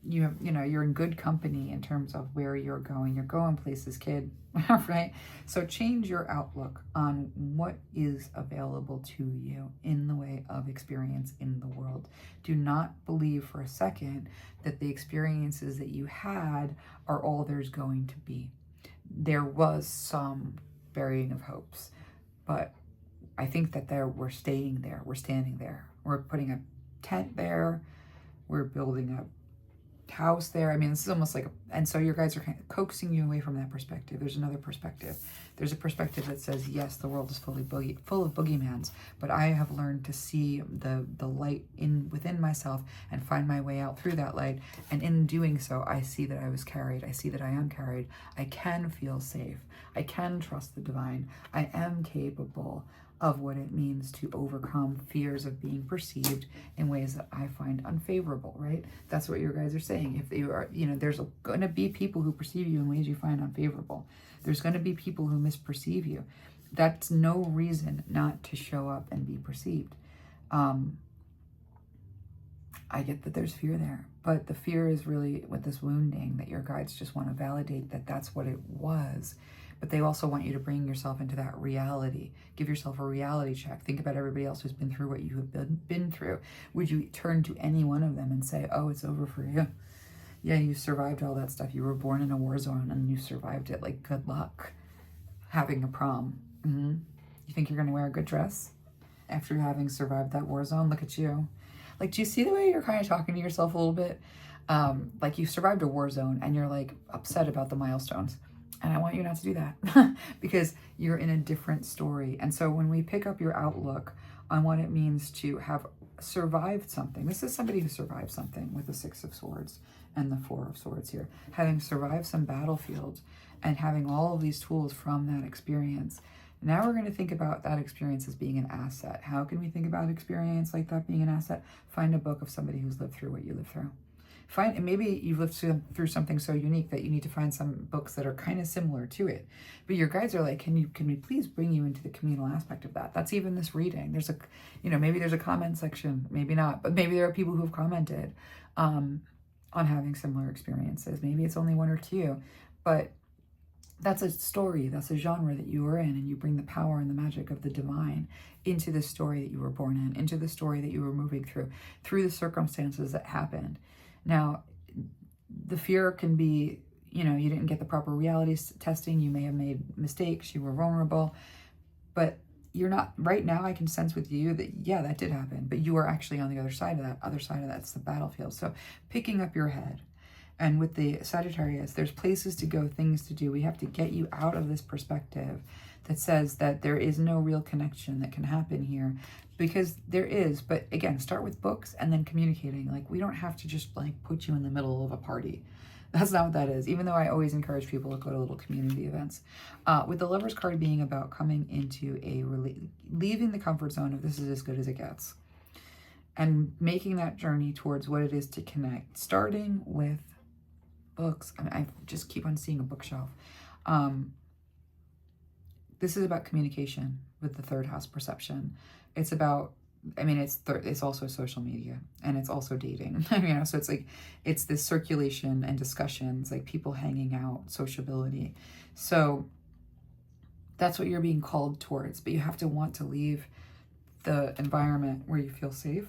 You know, you're in good company in terms of where you're going. You're going places, kid. Right? So change your outlook on what is available to you in the way of experience in the world. Do not believe for a second that the experiences that you had are all there's going to be. There was some burying of hopes, but I think that we're staying there. We're standing there. We're putting a tent there. We're building a house there. I mean, this is almost like, and so your guys are kind of coaxing you away from that perspective. There's another perspective. There's a perspective that says, yes, the world is full of boogeymans, but I have learned to see the light within myself and find my way out through that light. And in doing so, I see that I was carried. I see that I am carried. I can feel safe. I can trust the divine. I am capable of what it means to overcome fears of being perceived in ways that I find unfavorable, right? That's what your guys are saying. If they are, you know, there's going to be people who perceive you in ways you find unfavorable. There's going to be people who misperceive you. That's no reason not to show up and be perceived. I get that there's fear there, but the fear is really with this wounding that your guides just want to validate that that's what it was. But they also want you to bring yourself into that reality. Give yourself a reality check. Think about everybody else who's been through what you have been through. Would you turn to any one of them and say, oh, it's over for you? Yeah, you survived all that stuff. You were born in a war zone and you survived it. Like, good luck having a prom. You think you're going to wear a good dress after having survived that war zone? Look at you. Like, do you see the way you're kind of talking to yourself a little bit? Like, you survived a war zone and you're like upset about the milestones. And I want you not to do that because you're in a different story. And so when we pick up your outlook on what it means to have survived something, this is somebody who survived something with the 6 of Swords and the 4 of Swords here, having survived some battlefields and having all of these tools from that experience. Now we're going to think about that experience as being an asset. How can we think about experience like that being an asset? Find a book of somebody who's lived through what you lived through. And maybe you've lived through something so unique that you need to find some books that are kind of similar to it. But your guides are like, can we please bring you into the communal aspect of that? That's even this reading. There's a, maybe there's a comment section, maybe not, but maybe there are people who have commented on having similar experiences. Maybe it's only 1 or 2, but that's a story, that's a genre that you are in, and you bring the power and the magic of the divine into the story that you were born in, into the story that you were moving through the circumstances that happened. Now, the fear can be, you didn't get the proper reality testing. You may have made mistakes. You were vulnerable. But you're not, right now I can sense with you that, yeah, that did happen. But you are actually on the other side of that. Other side of that's the battlefield. So picking up your head. And with the Sagittarius, there's places to go, things to do. We have to get you out of this perspective that says that there is no real connection that can happen here, because there is. But again, start with books and then communicating. Like, we don't have to just like put you in the middle of a party. That's not what that is, even though I always encourage people to go to little community events. With the Lovers card being about coming into leaving the comfort zone of this is as good as it gets, and making that journey towards what it is to connect, starting with books. I mean, I just keep on seeing a bookshelf. This is about communication with the third house perception. It's about, I mean, it's also social media, and it's also dating, you know, so it's like, it's this circulation and discussions, like people hanging out, sociability. So that's what you're being called towards, but you have to want to leave the environment where you feel safe,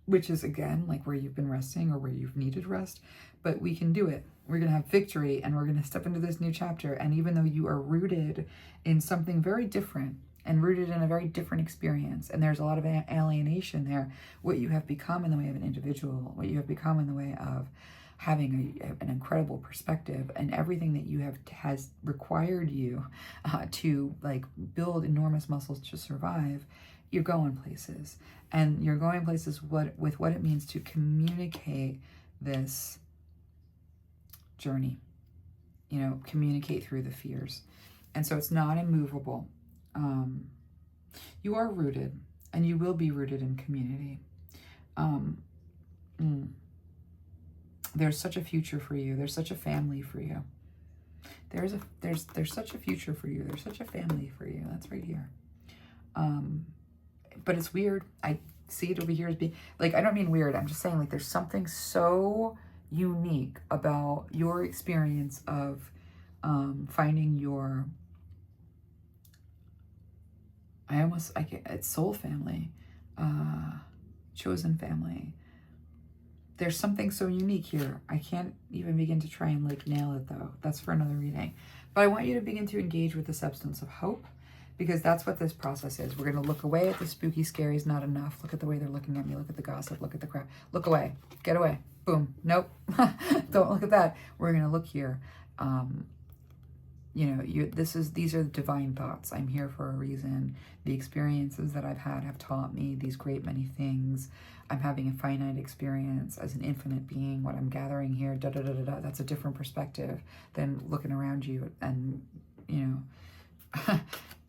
which is, again, like where you've been resting or where you've needed rest, but we can do it. We're going to have victory, and we're going to step into this new chapter. And even though you are rooted in something very different and rooted in a very different experience, and there's a lot of alienation there, what you have become in the way of an individual, what you have become in the way of having an incredible perspective, and everything that you have has required you to like build enormous muscles to survive, you're going places. And you're going places with what it means to communicate this journey, you know, communicate through the fears. And so it's not immovable. You are rooted, and you will be rooted in community. There's such a future for you. There's such a family for you. There's such a future for you. There's such a family for you. That's right here. But it's weird. I see it over here as being, like, I don't mean weird. I'm just saying, like, there's something so unique about your experience of finding your, it's soul family, chosen family. There's something so unique here. I can't even begin to try and like nail it though. That's for another reading. But I want you to begin to engage with the substance of hope, because that's what this process is. We're going to look away at the spooky, scary is not enough. Look at the way they're looking at me. Look at the gossip. Look at the crap. Look away. Get away. Boom. Nope. Don't look at that. We're going to look here. You know, these are the divine thoughts. I'm here for a reason. The experiences that I've had have taught me these great many things. I'm having a finite experience as an infinite being. What I'm gathering here, that's a different perspective than looking around you and, you know,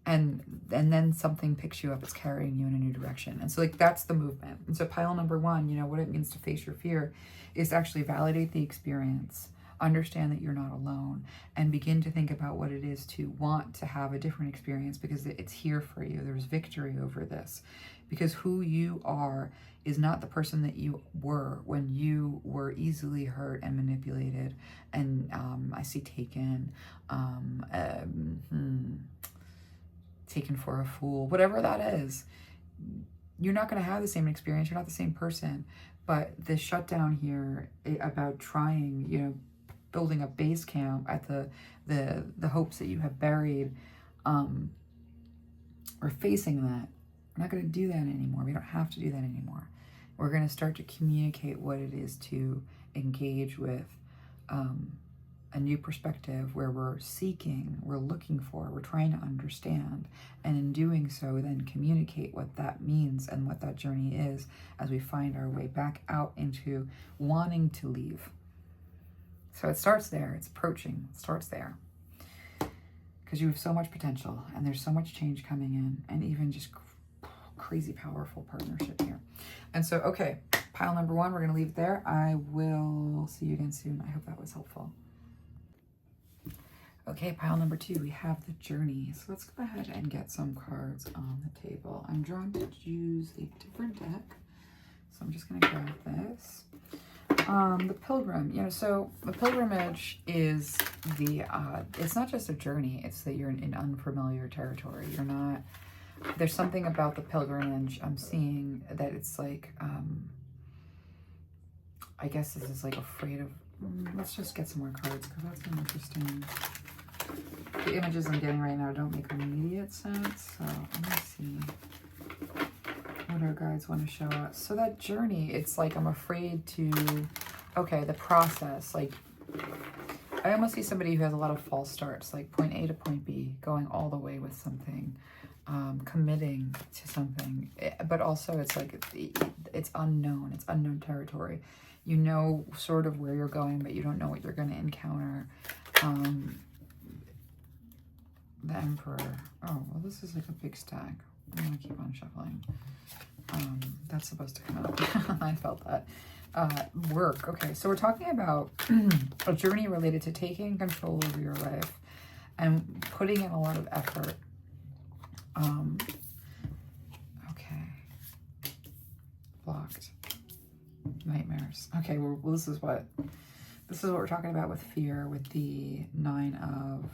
and then something picks you up. It's carrying you in a new direction. And so, like, that's the movement. And so pile number one, you know, what it means to face your fear is to actually validate the experience, understand that you're not alone, and begin to think about what it is to want to have a different experience, because it's here for you. There's victory over this, because who you are is not the person that you were when you were easily hurt and manipulated. And I see taken, taken for a fool, whatever that is. You're not going to have the same experience. You're not the same person. But the shutdown here about trying, you know, building a base camp at the hopes that you have buried, or facing that. We're not going to do that anymore. We don't have to do that anymore. We're going to start to communicate what it is to engage with a new perspective, where we're seeking, we're looking for, we're trying to understand, and in doing so, then communicate what that means and what that journey is as we find our way back out into wanting to leave. So it starts there. It's approaching. It starts there. Because you have so much potential, and there's so much change coming in, and even just crazy powerful partnership here. And so, okay, pile number one, we're going to leave it there. I will see you again soon. I hope that was helpful. Okay, pile number two, we have the journey. So let's go ahead and get some cards on the table. I'm drawn to use a different deck. So I'm just going to grab this. The pilgrim, you know, so the pilgrimage is it's not just a journey, it's that you're in unfamiliar territory. You're not, there's something about the pilgrimage I'm seeing that it's like, I guess this is like afraid of, let's just get some more cards, because that's been interesting. The images I'm getting right now don't make immediate sense, so let me see what our guides want to show us. So that journey, it's like I'm afraid to, okay, the process, like I almost see somebody who has a lot of false starts, like point A to point B, going all the way with something. committing to something, but also it's like it's unknown. It's unknown territory. You know sort of where you're going, but you don't know what you're going to encounter. The Emperor. Oh, well, this is like a big stack. I'm going to keep on shuffling. That's supposed to come out. I felt that. Work. Okay, so we're talking about a journey related to taking control over your life and putting in a lot of effort. Okay. Blocked. Nightmares. Okay, well, this is what we're talking about with fear, with the 9 of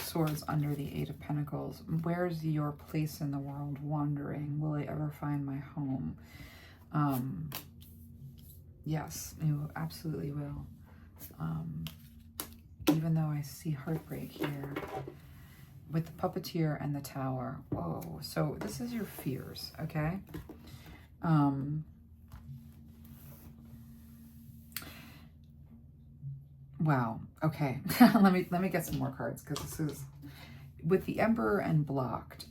Swords under the 8 of Pentacles. Where's your place in the world? Wandering. Will I ever find my home? Yes, you absolutely will. Even though I see heartbreak here with the Puppeteer and the Tower. Whoa. So this is your fears, okay? Wow. Okay. let me get some more cards, because this is with the Emperor and blocked.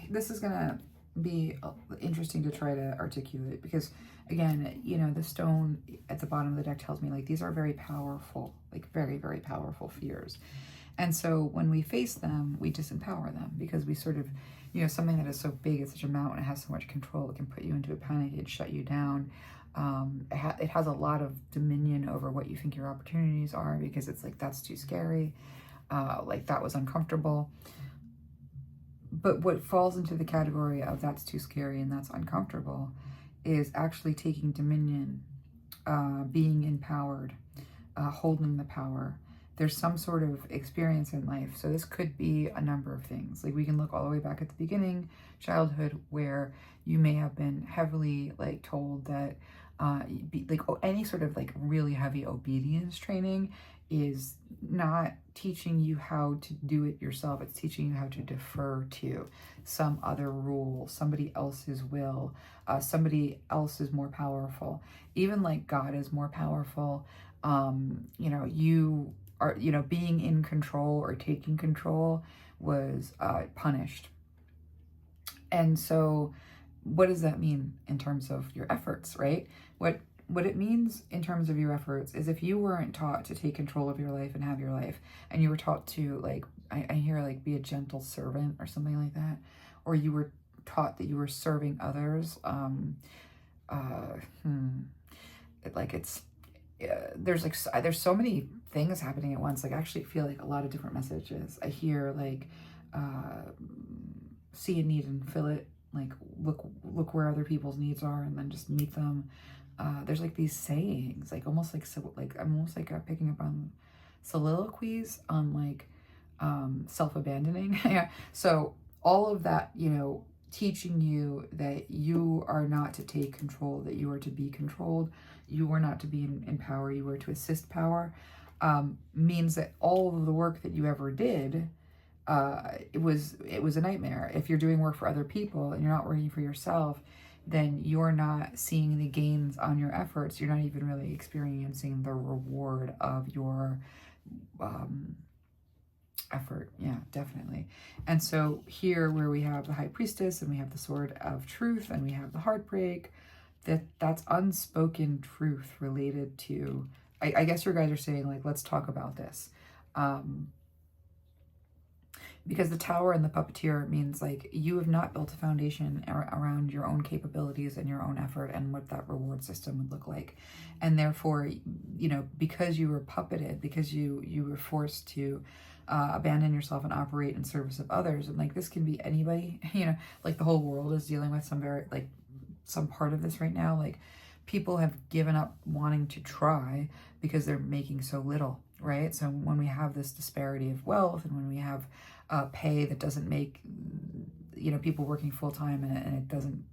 This is gonna be interesting to try to articulate, because again, the stone at the bottom of the deck tells me like these are very powerful, like very, very powerful fears. And so when we face them, we disempower them, because we sort of, something that is so big, it's such a mountain, it has so much control, it can put you into a panic, it shut you down. It has a lot of dominion over what you think your opportunities are, because it's like, that's too scary. Like that was uncomfortable. But what falls into the category of that's too scary and that's uncomfortable is actually taking dominion, being empowered, holding the power. There's some sort of experience in life. So this could be a number of things. Like we can look all the way back at the beginning, childhood, where you may have been heavily like told that any sort of like really heavy obedience training is not teaching you how to do it yourself. It's teaching you how to defer to some other rule, somebody else's will, somebody else is more powerful. Even like God is more powerful. You are, being in control or taking control was punished. And so what does that mean in terms of your efforts, right? What it means in terms of your efforts is if you weren't taught to take control of your life and have your life, and you were taught to like, I hear like be a gentle servant or something like that, or you were taught that you were serving others, there's so many things happening at once. Like I actually feel like a lot of different messages. I hear like, see a need and fill it. Like look where other people's needs are and then just meet them. There's like these sayings, like almost like I'm almost like picking up on soliloquies on like self-abandoning. Yeah. So all of that, teaching you that you are not to take control, that you are to be controlled, you are not to be in power, you are to assist power, means that all of the work that you ever did, it was a nightmare. If you're doing work for other people and you're not working for yourself, then you're not seeing the gains on your efforts. You're not even really experiencing the reward of your effort. Yeah, definitely. And so here where we have the High Priestess and we have the Sword of Truth and we have the heartbreak, that's unspoken truth related to, I guess your guys are saying like, let's talk about this. Because the Tower and the Puppeteer means like you have not built a foundation around your own capabilities and your own effort and what that reward system would look like. And therefore, because you were puppeted, because you were forced to abandon yourself and operate in service of others. And like this can be anybody, like the whole world is dealing with some part of this right now. Like people have given up wanting to try because they're making so little, right? So when we have this disparity of wealth and when we have pay that doesn't make, people working full time and it doesn't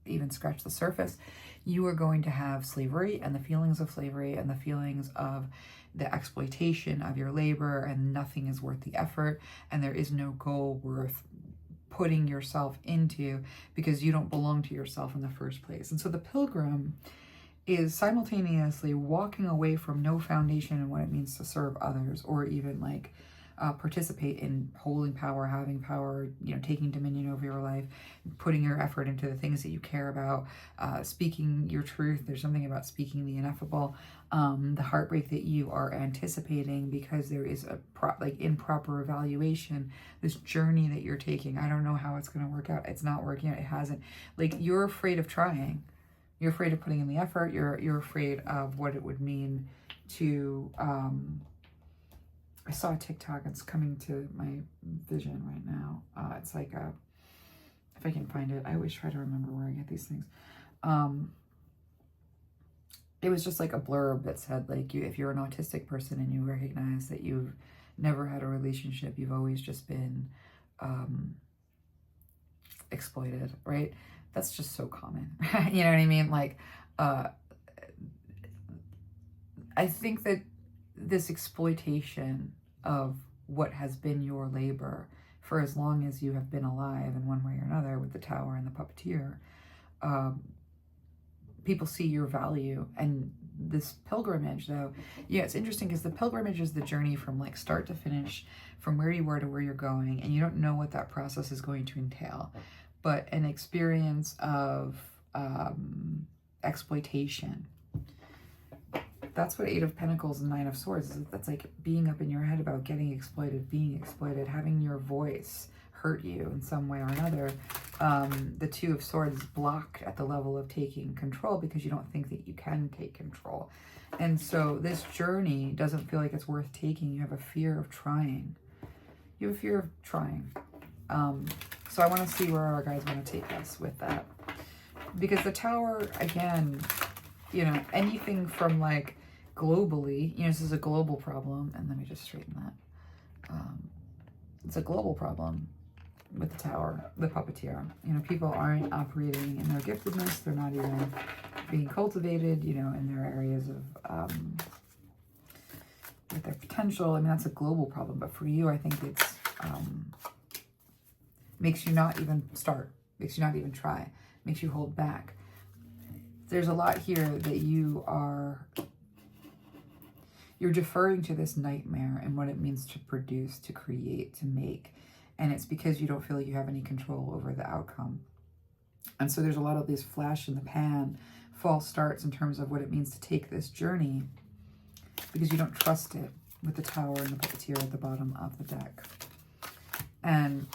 even scratch the surface, you are going to have slavery and the feelings of slavery and the feelings of the exploitation of your labor, and nothing is worth the effort, and there is no goal worth putting yourself into because you don't belong to yourself in the first place. And so the Pilgrim is simultaneously walking away from no foundation in what it means to serve others, or even like participate in holding power, having power, taking dominion over your life, putting your effort into the things that you care about, speaking your truth. There's something about speaking the ineffable, the heartbreak that you are anticipating because there is a improper evaluation, this journey that you're taking. I don't know how it's going to work out. It's not working out. It hasn't. You're afraid of trying. You're afraid of putting in the effort. You're afraid of what it would mean to, I saw a TikTok, it's coming to my vision right now. It's like if I can find it, I always try to remember where I get these things. It was just like a blurb that said, if you're an autistic person and you recognize that you've never had a relationship, you've always just been exploited, right? That's just so common. You know what I mean? I think that this exploitation of what has been your labor for as long as you have been alive in one way or another, with the tower and the puppeteer, people see your value. And this pilgrimage, though, it's interesting because the pilgrimage is the journey from start to finish, from where you are to where you're going, and you don't know what that process is going to entail, but an experience of exploitation. That's what Eight of Pentacles and Nine of Swords is. That's being up in your head about getting exploited, being exploited, having your voice hurt you in some way or another. The Two of Swords is blocked at the level of taking control because you don't think that you can take control. And so this journey doesn't feel like it's worth taking. You have a fear of trying. You have a fear of trying. So I want to see where our guys want to take us with that. Because the Tower, again, anything from globally, this is a global problem. And let me just straighten that. It's a global problem with the Tower, the puppeteer. People aren't operating in their giftedness. They're not even being cultivated, in their areas of, with their potential. I mean, that's a global problem. But for you, I think it's, makes you not even start, makes you not even try, makes you hold back. There's a lot here that you're deferring to this nightmare and what it means to produce, to create, to make. And it's because you don't feel like you have any control over the outcome. And so there's a lot of these flash in the pan, false starts in terms of what it means to take this journey, because you don't trust it, with the Tower and the puppeteer at the bottom of the deck. And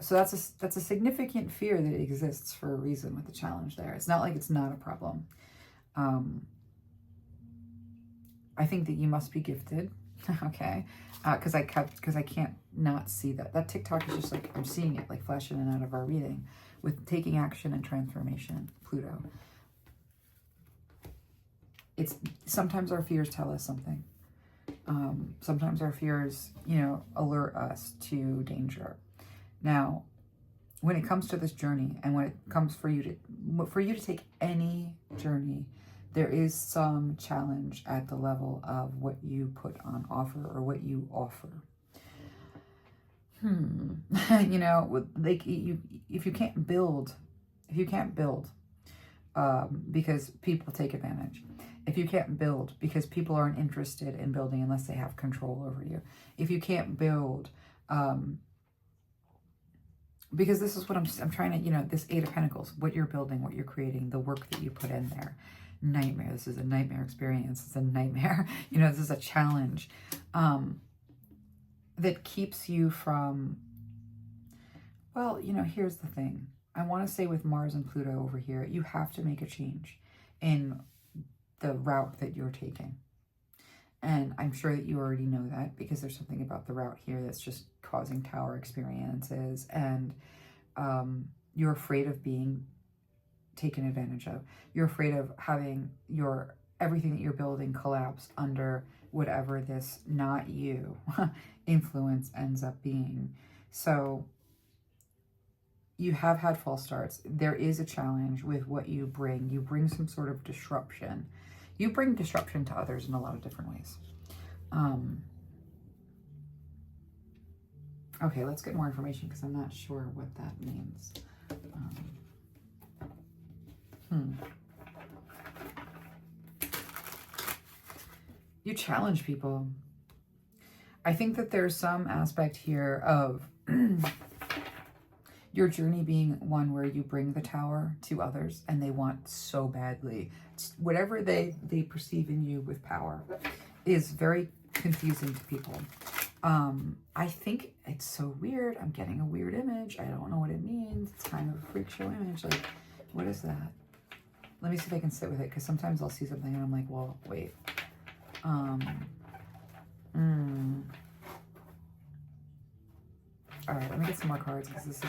so that's a significant fear that exists for a reason with the challenge there. It's not like it's not a problem. I think that you must be gifted, okay? Because I can't not see that. That TikTok is just I'm seeing it flashing in and out of our reading with taking action and transformation, Pluto. It's sometimes our fears tell us something. Sometimes our fears, alert us to danger. Now, when it comes to this journey, and when it comes for you to take any journey, there is some challenge at the level of what you put on offer or what you offer. If you can't build, because people take advantage. If you can't build because people aren't interested in building unless they have control over you. If you can't build, because this is what I'm trying to, this Eight of Pentacles, what you're building, what you're creating, the work that you put in there. Nightmare. This is a nightmare experience. It's a nightmare. This is a challenge that keeps you from, well, here's the thing. I want to say with Mars and Pluto over here, you have to make a change in the route that you're taking. And I'm sure that you already know that because there's something about the route here that's just causing Tower experiences, and you're afraid of being taken advantage of. You're afraid of having everything that you're building collapse under whatever this not you influence ends up being. So you have had false starts. There is a challenge with what you bring. You bring some sort of disruption. You bring disruption to others in a lot of different ways. Okay, let's get more information because I'm not sure what that means. You challenge people. I think that there's some aspect here of your journey being one where you bring the tower to others and they want so badly. Whatever they perceive in you with power is very confusing to people. I think it's so weird. I'm getting a weird image. I don't know what it means. It's kind of a freak show image. Like, what is that? Let me see if I can sit with it, because sometimes I'll see something and I'm like, well, wait. All right, let me get some more cards, because this is,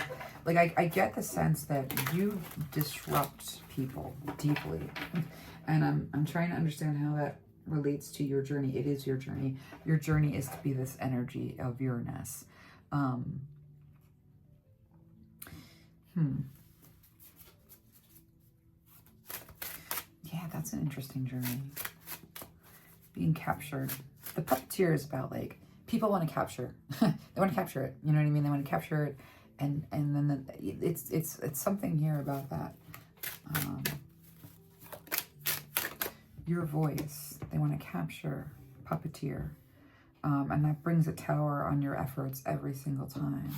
like, I get the sense that you disrupt people deeply. And I'm trying to understand how that relates to your journey. It is your journey. Your journey is to be this energy of Uranus. Yeah, that's an interesting journey. Being captured. The puppeteer is about, like, people want to capture. They want to capture it. You know what I mean? They want to capture it, and then it's something here about that. Your voice. They want to capture. Puppeteer. And that brings a tower on your efforts every single time.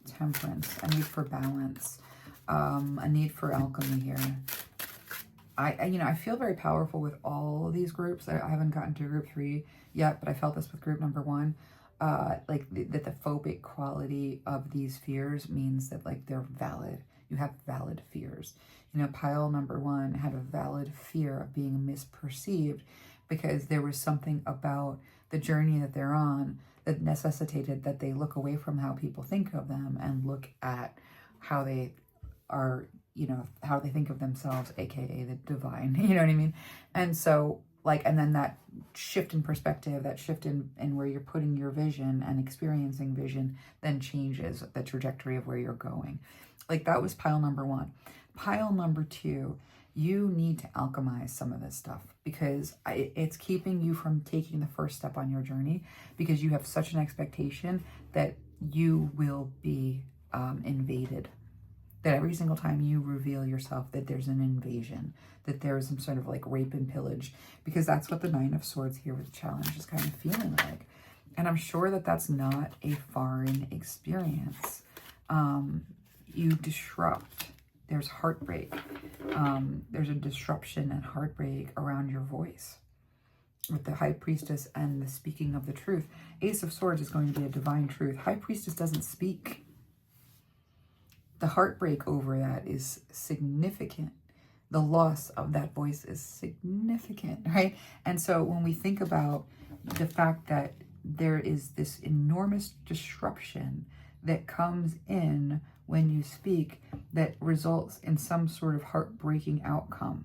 Temperance. A need for balance. A need for alchemy here. I feel very powerful with all of these groups. I haven't gotten to group 3 yet, but I felt this with group number 1. Like that the phobic quality of these fears means that, like, they're valid. You have valid fears. Pile number 1 had a valid fear of being misperceived because there was something about the journey that they're on that necessitated that they look away from how people think of them and look at how they are, how they think of themselves, aka the divine. You know what I mean? And so, like, and then that shift in perspective, that shift in where you're putting your vision and experiencing vision, then changes the trajectory of where you're going. Like, that was pile number 1. Pile number 2, you need to alchemize some of this stuff, because it's keeping you from taking the first step on your journey, because you have such an expectation that you will be invaded. That every single time you reveal yourself, that there's an invasion, that there is some sort of, like, rape and pillage, because that's what the 9 of Swords here with the challenge is kind of feeling like. And I'm sure that that's not a foreign experience. You disrupt. There's heartbreak. There's a disruption and heartbreak around your voice. With the High Priestess and the speaking of the truth. Ace of Swords is going to be a divine truth. High Priestess doesn't speak. The heartbreak over that is significant. The loss of that voice is significant, right? And so when we think about the fact that there is this enormous disruption that comes in when you speak that results in some sort of heartbreaking outcome,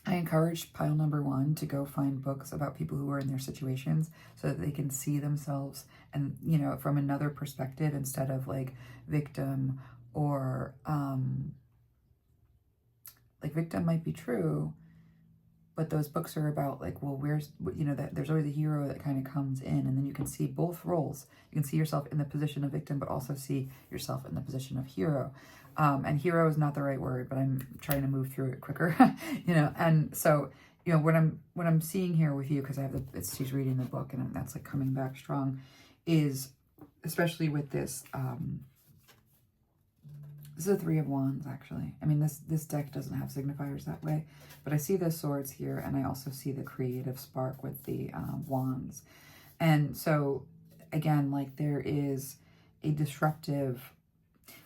I encourage pile number 1 to go find books about people who are in their situations so that they can see themselves and, from another perspective, instead of, like, victim or, like, victim might be true, but those books are about, like, well, that there's always a hero that kind of comes in, and then you can see both roles. You can see yourself in the position of victim, but also see yourself in the position of hero. And hero is not the right word, but I'm trying to move through it quicker, and so, what I'm seeing here with you, because I have she's reading the book, and that's, like, coming back strong, is especially with this, this is a 3 of Wands, actually. I mean, this deck doesn't have signifiers that way, but I see the swords here, and I also see the creative spark with the wands. And so, again, like, there is a disruptive.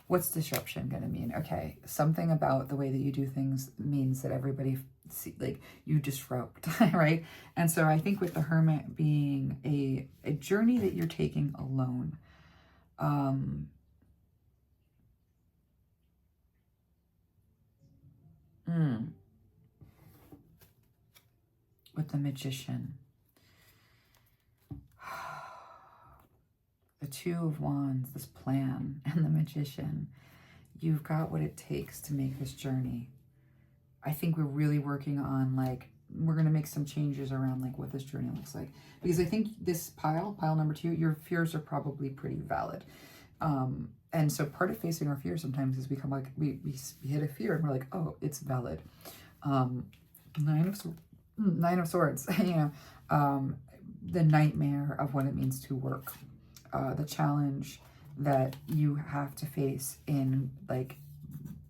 What's disruption going to mean? Okay, something about the way that you do things means that everybody like, you disrupt, right? And so I think with the Hermit being a journey that you're taking alone, with the Magician, the 2 of Wands, this plan, and the Magician, you've got what it takes to make this journey. I think we're really working on, like, we're going to make some changes around, like, what this journey looks like. Because I think this pile number 2, your fears are probably pretty valid. And so part of facing our fears sometimes is we hit a fear and we're like, oh, it's valid. 9 of Swords. Nine of Swords, the nightmare of what it means to work, the challenge that you have to face in like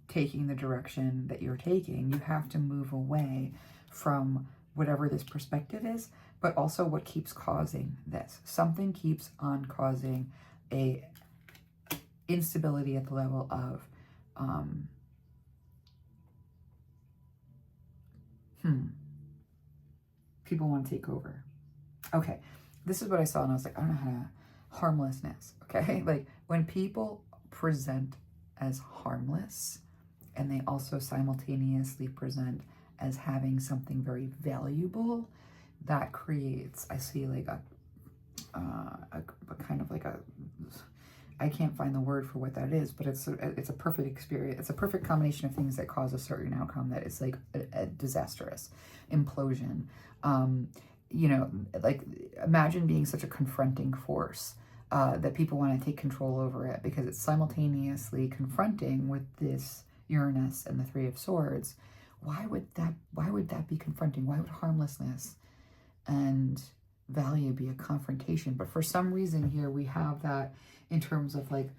taking the direction that you're taking. You have to move away from whatever this perspective is, but also what keeps causing this. Something keeps on causing a instability at the level of people want to take over. Okay, this is what I saw, and I was like, I don't know how to, harmlessness, okay? Like, when people present as harmless, and they also simultaneously present as having something very valuable, that creates, I see like a kind of like a, I can't find the word for what that is, but it's a perfect experience. It's a perfect combination of things that cause a certain outcome that is like a disastrous implosion. Like imagine being such a confronting force that people want to take control over it because it's simultaneously confronting with this Uranus and the Three of Swords. Why would that be confronting? Why would harmlessness and value be a confrontation? But for some reason here we have that in terms of like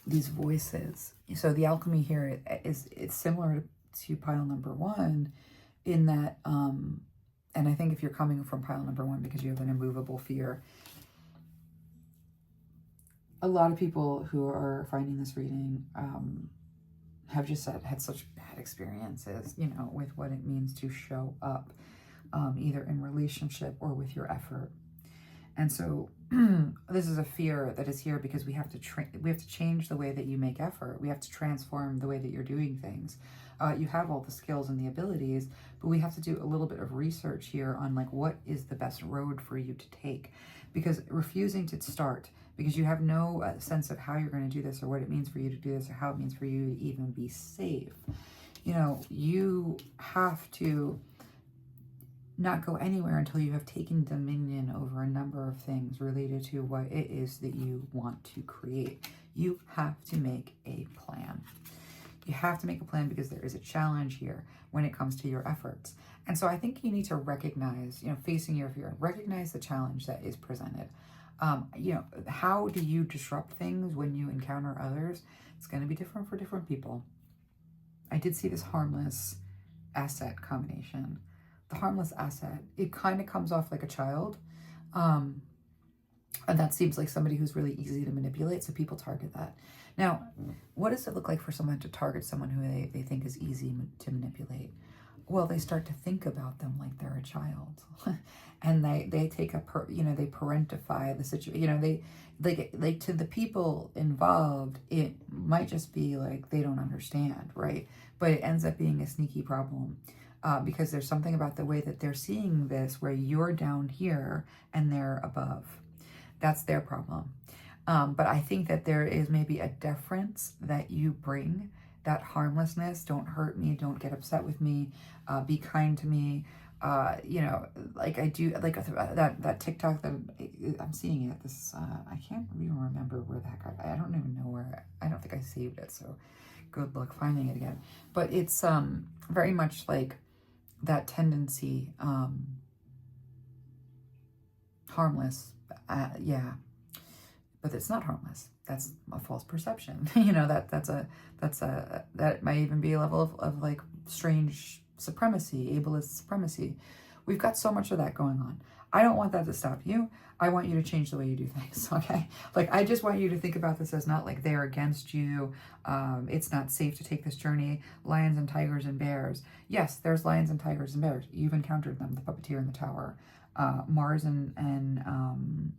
these voices. So the alchemy here it's similar to pile number one in that and I think if you're coming from pile number one because you have an immovable fear, a lot of people who are finding this reading have just had such bad experiences, with what it means to show up, either in relationship or with your effort. And so this is a fear that is here because we have to change the way that you make effort. We have to transform the way that you're doing things. You have all the skills and the abilities, but we have to do a little bit of research here on like what is the best road for you to take. Because refusing to start, because you have no sense of how you're going to do this or what it means for you to do this or how it means for you to even be safe. You have to not go anywhere until you have taken dominion over a number of things related to what it is that you want to create. You have to make a plan. You have to make a plan because there is a challenge here when it comes to your efforts. And so I think you need to recognize, facing your fear, recognize the challenge that is presented. How do you disrupt things when you encounter others? It's going to be different for different people. I did see this harmless asset combination. The harmless asset, it kind of comes off like a child. And that seems like somebody who's really easy to manipulate, so people target that. Now, what does it look like for someone to target someone who they think is easy to manipulate? Well, they start to think about them like they're a child. And they take they parentify the situation. They like to the people involved, it might just be like they don't understand, right? But it ends up being a sneaky problem. Because there's something about the way that they're seeing this where you're down here and they're above. That's their problem. But I think that there is maybe a deference that you bring, that harmlessness. Don't hurt me. Don't get upset with me. Be kind to me. Like I do, like that TikTok that I'm seeing it. This I can't even remember where that guy. I don't even know where. I don't think I saved it. So good luck finding it again. But it's very much like that tendency, harmless, but it's not harmless. That's a false perception. That might even be a level of like strange supremacy, ableist supremacy. We've got so much of that going on. I don't want that to stop you. I want you to change the way you do things, okay? Like, I just want you to think about this as not like they're against you. It's not safe to take this journey. Lions and tigers and bears. Yes, there's lions and tigers and bears. You've encountered them, the puppeteer in the tower. Mars and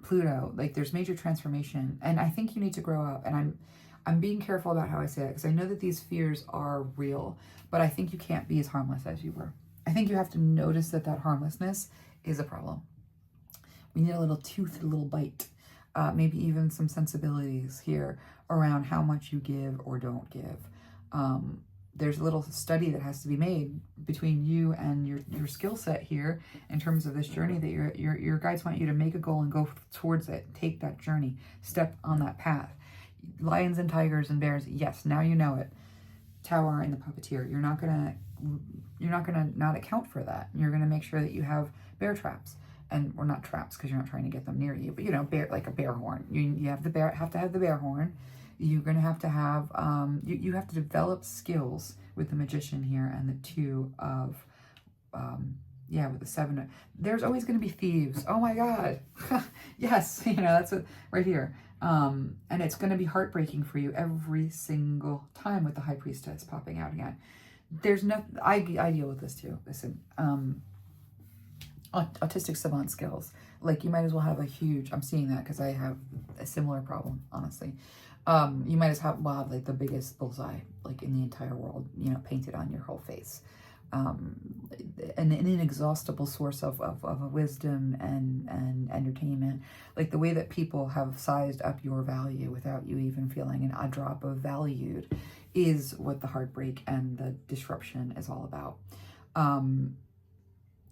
Pluto. Like, there's major transformation. And I think you need to grow up. And I'm being careful about how I say that because I know that these fears are real. But I think you can't be as harmless as you were. I think you have to notice that harmlessness is a problem. We need a little tooth, a little bite, maybe even some sensibilities here around how much you give or don't give. There's a little study that has to be made between you and your skill set here in terms of this journey that your guides want you to make a goal and go towards it. Take that journey, step on that path. Lions and tigers and bears, yes, now you know it. Tower and the puppeteer. You're not going to not account for that. You're going to make sure that you have bear traps, and or not traps because you're not trying to get them near you, but you know, bear, like a bear horn. You have to have the bear horn. You're going to have you have to develop skills with the magician here and the two of yeah, with the seven. There's always going to be thieves. Oh my God. Yes, you know, that's it right here. And it's going to be heartbreaking for you every single time with the high priestess popping out again. There's no, I deal with this too. Listen, autistic savant skills. Like you might as well have a huge, I'm seeing that because I have a similar problem, honestly. You might as well have like the biggest bullseye, like in the entire world, you know, painted on your whole face. An inexhaustible source of wisdom and entertainment, like the way that people have sized up your value without you even feeling a drop of valued, is what the heartbreak and the disruption is all about.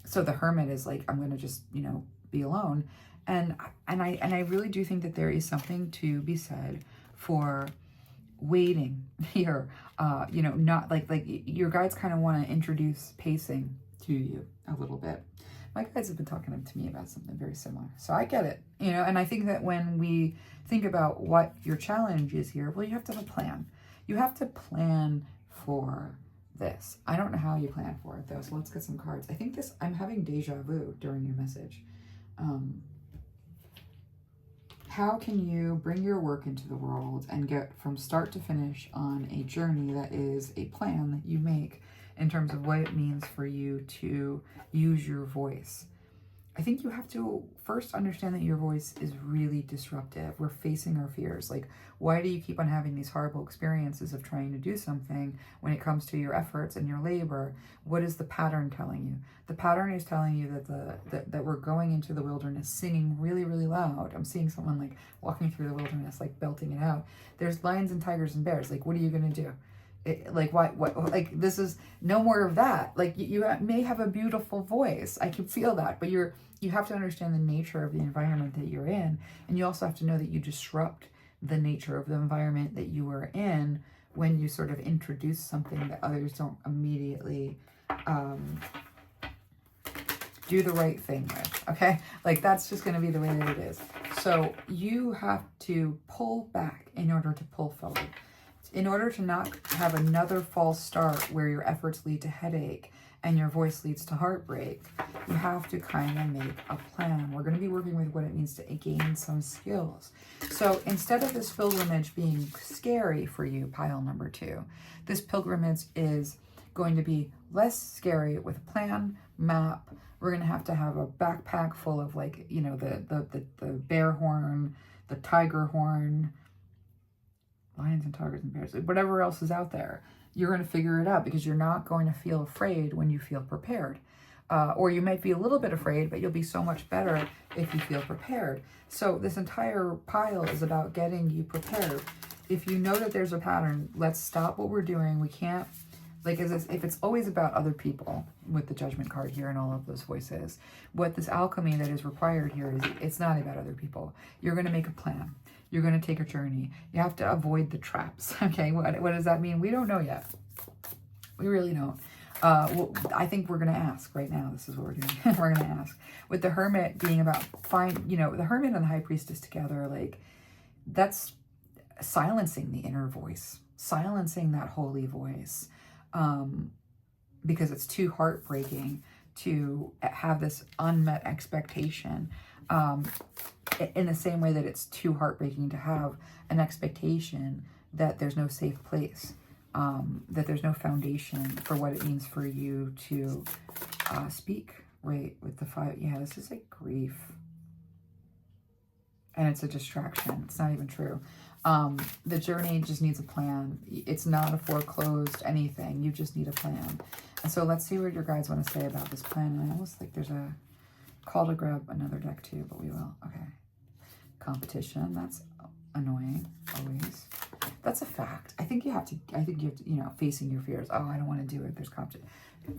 So the hermit is like, I'm going to just, you know, be alone. And I really do think that there is something to be said for waiting here, you know, not like your guides kind of want to introduce pacing to you a little bit. My guides have been talking to me about something very similar, so I get it, you know. And I think that when we think about what your challenge is here, well, you have to have a plan. You have to plan for this. I don't know how you plan for it though, so let's get some cards. I think I'm having deja vu during your message. How can you bring your work into the world and get from start to finish on a journey that is a plan that you make in terms of what it means for you to use your voice? I think you have to first understand that your voice is really disruptive. We're facing our fears. Like, why do you keep on having these horrible experiences of trying to do something when it comes to your efforts and your labor? What is the pattern telling you? The pattern is telling you that we're going into the wilderness singing really, really loud. I'm seeing someone like walking through the wilderness, like belting it out. There's lions and tigers and bears. Like, what are you going to do? Like what like this is no more of that. Like you may have a beautiful voice, I can feel that, but you have to understand the nature of the environment that you're in, and you also have to know that you disrupt the nature of the environment that you are in when you sort of introduce something that others don't immediately do the right thing with. Okay, like that's just going to be the way that it is. So you have to pull back in order to pull forward. In order to not have another false start where your efforts lead to headache and your voice leads to heartbreak, you have to kind of make a plan. We're going to be working with what it means to gain some skills. So instead of this pilgrimage being scary for you, pile number 2, this pilgrimage is going to be less scary with a plan, map. We're going to have a backpack full of, like, you know, the bear horn, the tiger horn, lions and tigers and bears, whatever else is out there. You're going to figure it out because you're not going to feel afraid when you feel prepared. Or you might be a little bit afraid, but you'll be so much better if you feel prepared. So this entire pile is about getting you prepared. If you know that there's a pattern, let's stop what we're doing. We can't, like, if it's always about other people with the judgment card here and all of those voices, what this alchemy that is required here is it's not about other people. You're going to make a plan. You're going to take a journey. You have to avoid the traps. Okay, what does that mean? We don't know yet. We really don't. Well, I think we're going to ask right now. This is what we're doing. We're going to ask. With the hermit being about the hermit and the high priestess together, like, that's silencing the inner voice, silencing that holy voice, because it's too heartbreaking to have this unmet expectation. In the same way that it's too heartbreaking to have an expectation that there's no safe place, that there's no foundation for what it means for you to speak, right? With the 5, yeah, this is like grief. And it's a distraction. It's not even true. The journey just needs a plan. It's not a foreclosed anything. You just need a plan. And so let's see what your guides want to say about this plan. And I almost think there's a call to grab another deck too, but we will. Okay. Competition. That's annoying. Always. That's a fact. I think you have to, you know, facing your fears. Oh, I don't want to do it. There's competition.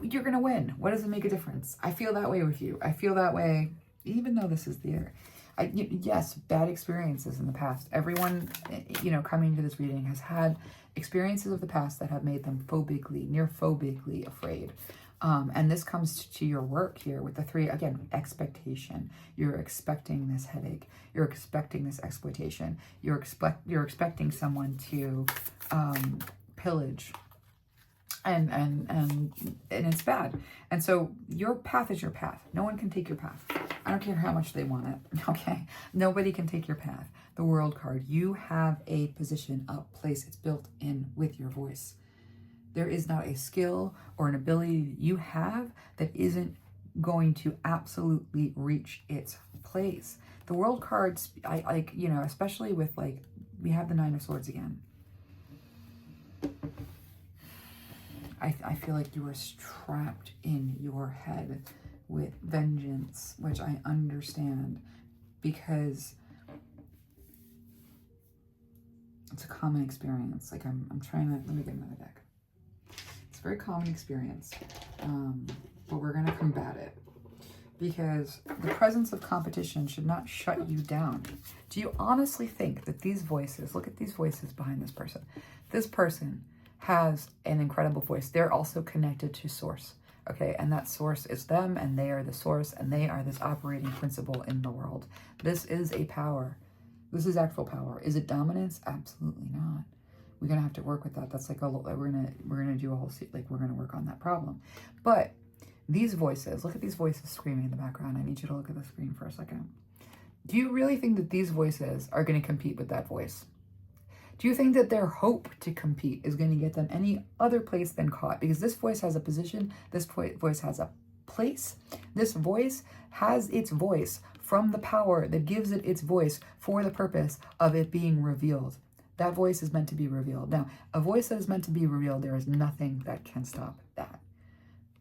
You're going to win. What does it make a difference? I feel that way with you. I feel that way, even though this is the Yes, bad experiences in the past. Everyone, coming to this reading has had experiences of the past that have made them near phobically afraid. And this comes to your work here with the 3, again, expectation. You're expecting this headache. You're expecting this exploitation. You're expecting someone to pillage. And it's bad. And so your path is your path. No one can take your path. I don't care how much they want it. Okay. Nobody can take your path. The World card. You have a position, a place. It's built in with your voice. There is not a skill or an ability you have that isn't going to absolutely reach its place. The World cards, especially with we have the 9 of Swords again. I feel like you are trapped in your head with vengeance, which I understand because it's a common experience. I'm trying to, let me get another deck. It's a very common experience, but we're going to combat it because the presence of competition should not shut you down. Do you honestly think that these voices, look at these voices behind this person has an incredible voice. They're also connected to source, okay? And that source is them, and they are the source, and they are this operating principle in the world. This is a power. This is actual power. Is it dominance? Absolutely not. We're gonna have to work with that. That's we're gonna do a whole we're gonna work on that problem. But these voices, look at these voices screaming in the background. I need you to look at the screen for a second. Do you really think that these voices are going to compete with that voice? Do you think that their hope to compete is going to get them any other place than caught? Because this voice has a position, this voice has a place, this voice has its voice from the power that gives it its voice for the purpose of it being revealed. That voice is meant to be revealed. Now, a voice that is meant to be revealed, there is nothing that can stop that.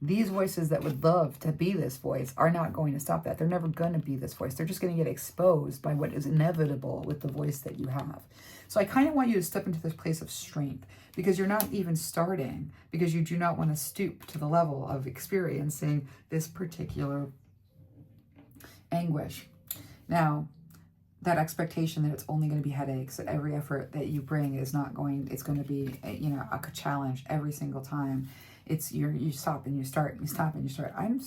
These voices that would love to be this voice are not going to stop that. They're never going to be this voice. They're just going to get exposed by what is inevitable with the voice that you have. So I kind of want you to step into this place of strength because you're not even starting, because you do not want to stoop to the level of experiencing this particular anguish. Now, that expectation that it's only going to be headaches, that every effort that you bring is not going, it's going to be, a challenge every single time. It's you stop and you start, you stop and you start. I'm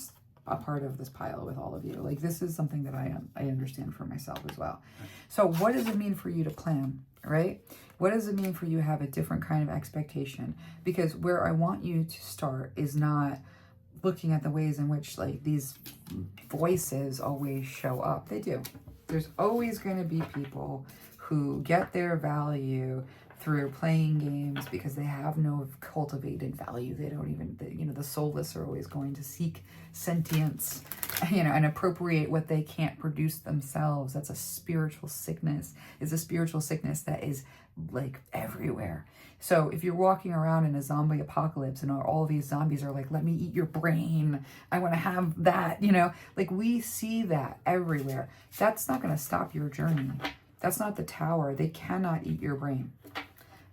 a part of this pile with all of you. This is something that I understand for myself as well. So what does it mean for you to plan, right? What does it mean for you to have a different kind of expectation? Because where I want you to start is not looking at the ways in which these voices always show up. They do. There's always going to be people who get their value through playing games because they have no cultivated value. They don't even, the soulless are always going to seek sentience, and appropriate what they can't produce themselves. That's a spiritual sickness. It's a spiritual sickness that is everywhere. So if you're walking around in a zombie apocalypse and all these zombies are let me eat your brain, I want to have that, we see that everywhere. That's not going to stop your journey. That's not the tower. They cannot eat your brain.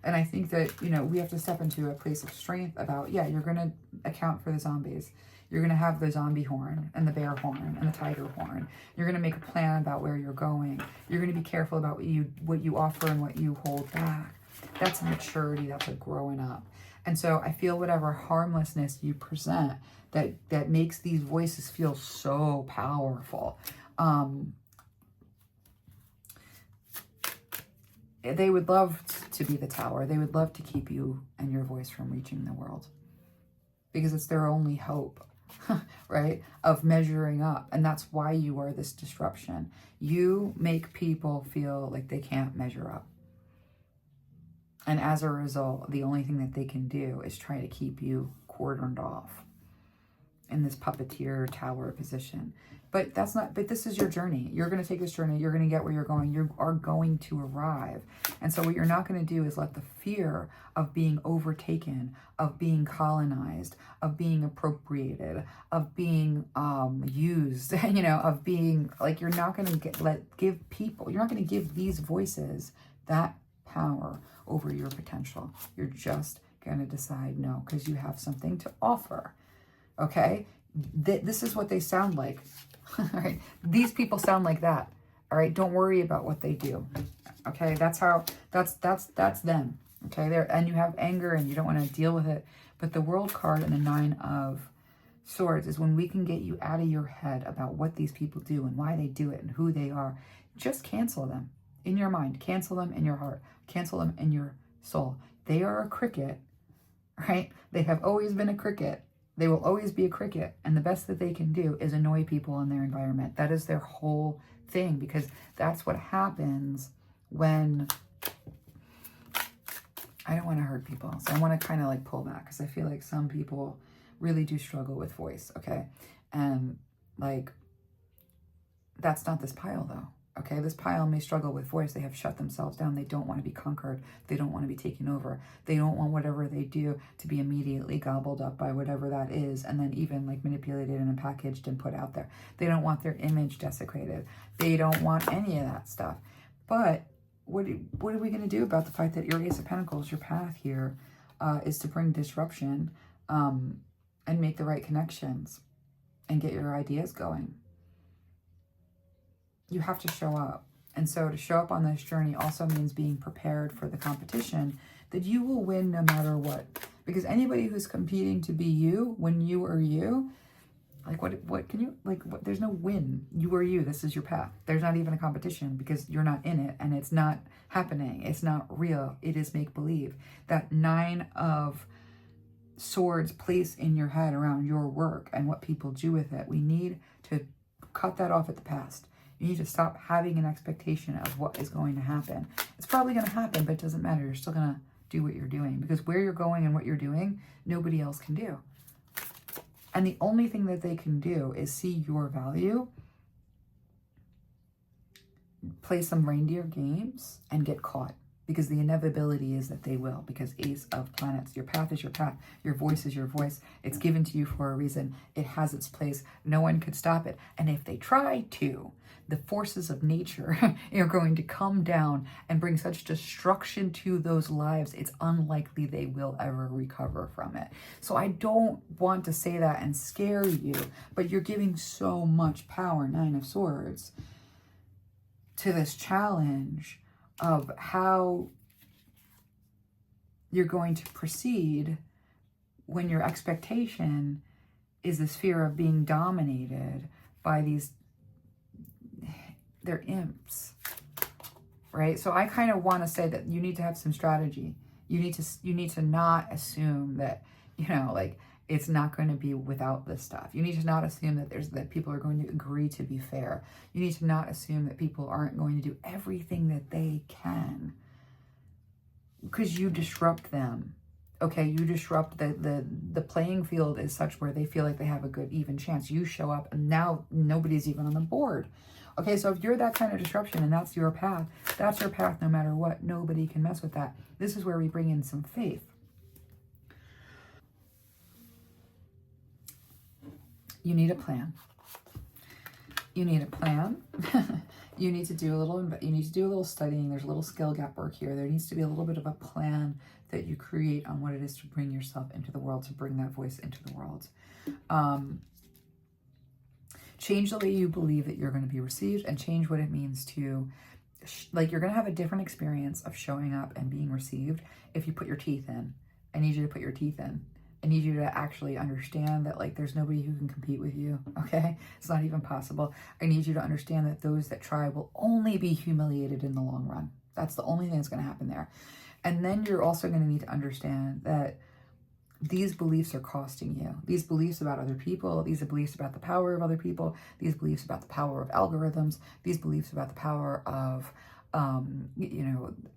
And I think that, we have to step into a place of strength about, you're going to account for the zombies. You're going to have the zombie horn and the bear horn and the tiger horn. You're going to make a plan about where you're going. You're going to be careful about what you offer and what you hold back. That's maturity. That's growing up. And so I feel whatever harmlessness you present that makes these voices feel so powerful. They would love to be the tower. They would love to keep you and your voice from reaching the world because it's their only hope, right, of measuring up. And that's why you are this disruption. You make people feel like they can't measure up. And as a result, the only thing that they can do is try to keep you cordoned off in this puppeteer tower position. But this is your journey. You're going to take this journey. You're going to get where you're going. You are going to arrive. And so what you're not going to do is let the fear of being overtaken, of being colonized, of being appropriated, of being used, of being you're not going to you're not going to give these voices that power over your potential. You're just going to decide no, because you have something to offer. Okay? This is what they sound like. Right? These people sound like that. All right, don't worry about what they do. Okay, that's them. Okay, there, and you have anger and you don't want to deal with it. But the World card and the 9 of Swords is when we can get you out of your head about what these people do and why they do it and who they are. Just cancel them in your mind, cancel them in your heart, cancel them in your soul. They are a cricket, right? They have always been a cricket. They will always be a cricket. And the best that they can do is annoy people in their environment. That is their whole thing, because that's what happens when I don't want to hurt people. So I want to kind of like pull back, because I feel like some people really do struggle with voice, okay? And like, that's not this pile though, okay? This pile may struggle with voice. They have shut themselves down. They don't want to be conquered. They don't want to be taken over. They don't want whatever they do to be immediately gobbled up by whatever that is, and then even like manipulated and packaged and put out there. They don't want their image desecrated. They don't want any of that stuff. But what are we going to do about the fact that your Ace of Pentacles, your path here, is to bring disruption, and make the right connections and get your ideas going? You have to show up. And so to show up on this journey also means being prepared for the competition, that you will win no matter what. Because anybody who's competing to be you when you are you, like what can you, like, what, there's no win. You are you. This is your path. There's not even a competition, because you're not in it and it's not happening. It's not real. It is make-believe. That 9 of Swords place in your head around your work and what people do with it. We need to cut that off at the past. You need to stop having an expectation of what is going to happen. It's probably going to happen, but it doesn't matter. You're still going to do what you're doing, because where you're going and what you're doing, nobody else can do. And the only thing that they can do is see your value, play some reindeer games, and get caught. Because the inevitability is that they will, because Ace of Planets, your path is your path, your voice is your voice. It's given to you for a reason. It has its place. No one could stop it. And if they try to, the forces of nature are going to come down and bring such destruction to those lives, it's unlikely they will ever recover from it. So I don't want to say that and scare you, but you're giving so much power, 9 of Swords, to this challenge of how you're going to proceed when your expectation is this fear of being dominated by they're imps, right? So I kind of want to say that you need to have some strategy. You need to not assume that, like, it's not going to be without this stuff. You need to not assume that people are going to agree to be fair. You need to not assume that people aren't going to do everything that they can, because you disrupt them. Okay, you disrupt the playing field is such where they feel like they have a good even chance. You show up and now nobody's even on the board. Okay, so if you're that kind of disruption and that's your path no matter what. Nobody can mess with that. This is where we bring in some faith. You need a plan. You need a plan. You need to do a little studying. There's a little skill gap work here. There needs to be a little bit of a plan that you create on what it is to bring yourself into the world, to bring that voice into the world. Change the way you believe that you're going to be received, and change what it means to, like, you're going to have a different experience of showing up and being received if you put your teeth in. I need you to put your teeth in. I need you to actually understand that, like, there's nobody who can compete with you, okay? It's not even possible. I need you to understand that those that try will only be humiliated in the long run. That's the only thing that's going to happen there. And then you're also going to need to understand that these beliefs are costing you. These beliefs about other people, these beliefs about the power of other people, these beliefs about the power of algorithms, these beliefs about the power of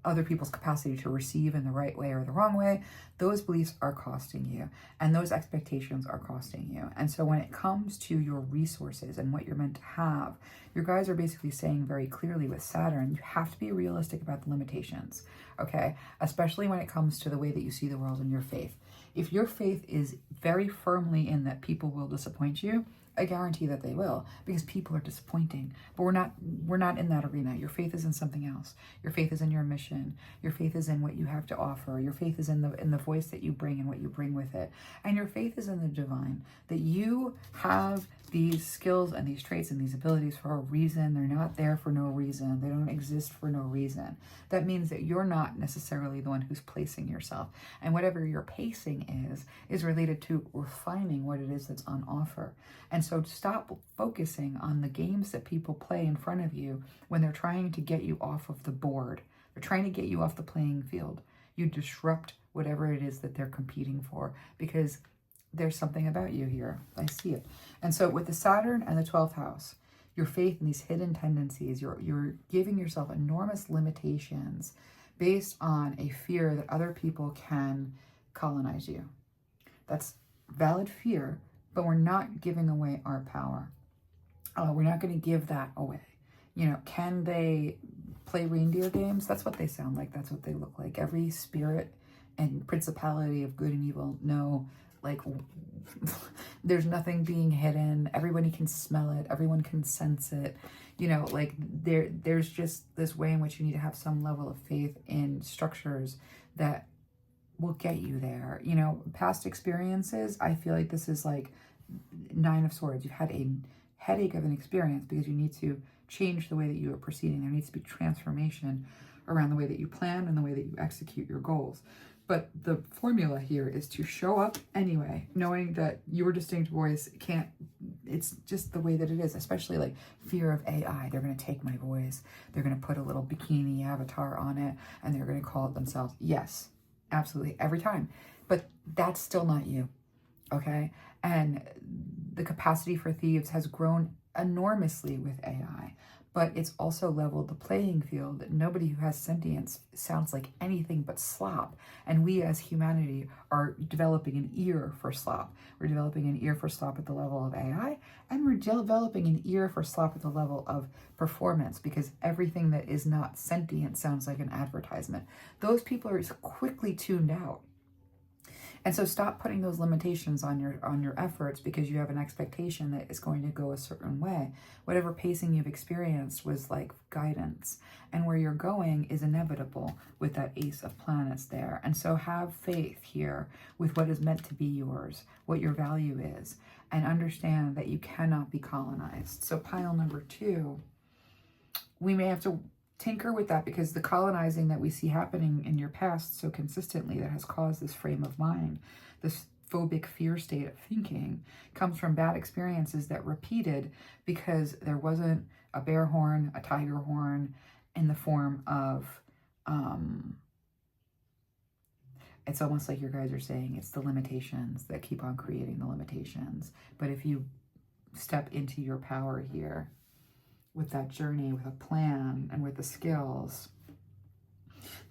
other people's capacity to receive in the right way or the wrong way, those beliefs are costing you, and those expectations are costing you. And so when it comes to your resources and what you're meant to have, your guys are basically saying very clearly with Saturn, you have to be realistic about the limitations, okay? Especially when it comes to the way that you see the world and your faith. If your faith is very firmly in that people will disappoint you, a guarantee that they will, because people are disappointing. But we're not in that arena. Your faith is in something else. Your faith is in your mission. Your faith is in what you have to offer. Your faith is in the voice that you bring and what you bring with it. And your faith is in the divine, that you have these skills and these traits and these abilities for a reason. They're not there for no reason. They don't exist for no reason. That means that you're not necessarily the one who's placing yourself. And whatever your pacing is related to refining what it is that's on offer. And so stop focusing on the games that people play in front of you when they're trying to get you off of the board. They're trying to get you off the playing field. You disrupt whatever it is that they're competing for, because there's something about you here. I see it. And so with the Saturn and the 12th house, your faith in these hidden tendencies, you're giving yourself enormous limitations based on a fear that other people can colonize you. That's valid fear, but we're not giving away our power. We're not going to give that away. You know, can they play reindeer games? That's what they sound like. That's what they look like. Every spirit and principality of good and evil know, like, there's nothing being hidden. Everybody can smell it. Everyone can sense it. You know, like there's just this way in which you need to have some level of faith in structures that will get you there. You know, past experiences, I feel like this is like 9 of Swords. You've had a headache of an experience because you need to change the way that you are proceeding. There needs to be transformation around the way that you plan and the way that you execute your goals. But the formula here is to show up anyway, knowing that your distinct voice can't, it's just the way that it is, especially like fear of AI. They're going to take my voice. They're going to put a little bikini avatar on it and they're going to call it themselves. Yes, absolutely. Every time. But that's still not you. Okay. And the capacity for thieves has grown enormously with AI, but it's also leveled the playing field. Nobody who has sentience sounds like anything but slop. And we as humanity are developing an ear for slop. We're developing an ear for slop at the level of AI, and we're developing an ear for slop at the level of performance, because everything that is not sentient sounds like an advertisement. Those people are quickly tuned out. And so stop putting those limitations on your efforts because you have an expectation that it's going to go a certain way. Whatever pacing you've experienced was like guidance, and where you're going is inevitable with that Ace of Planets there. And so have faith here with what is meant to be yours, what your value is, and understand that you cannot be colonized. So pile number 2, we may have to tinker with that, because the colonizing that we see happening in your past so consistently that has caused this frame of mind, this phobic fear state of thinking, comes from bad experiences that repeated because there wasn't a bear horn, a tiger horn in the form of, it's almost like your guys are saying it's the limitations that keep on creating the limitations. But if you step into your power here, with that journey, with a plan, and with the skills,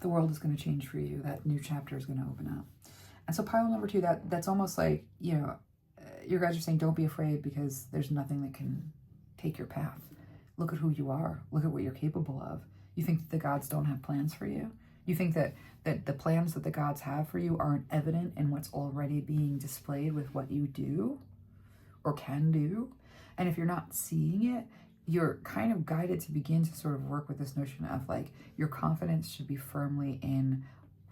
the world is going to change for you. That new chapter is going to open up. And so pile number 2, that's almost like, you know, your guys are saying don't be afraid because there's nothing that can take your path. Look at who you are. Look at what you're capable of. You think that the gods don't have plans for you? You think that the plans that the gods have for you aren't evident in what's already being displayed with what you do or can do? And if you're not seeing it, you're kind of guided to begin to sort of work with this notion of like your confidence should be firmly in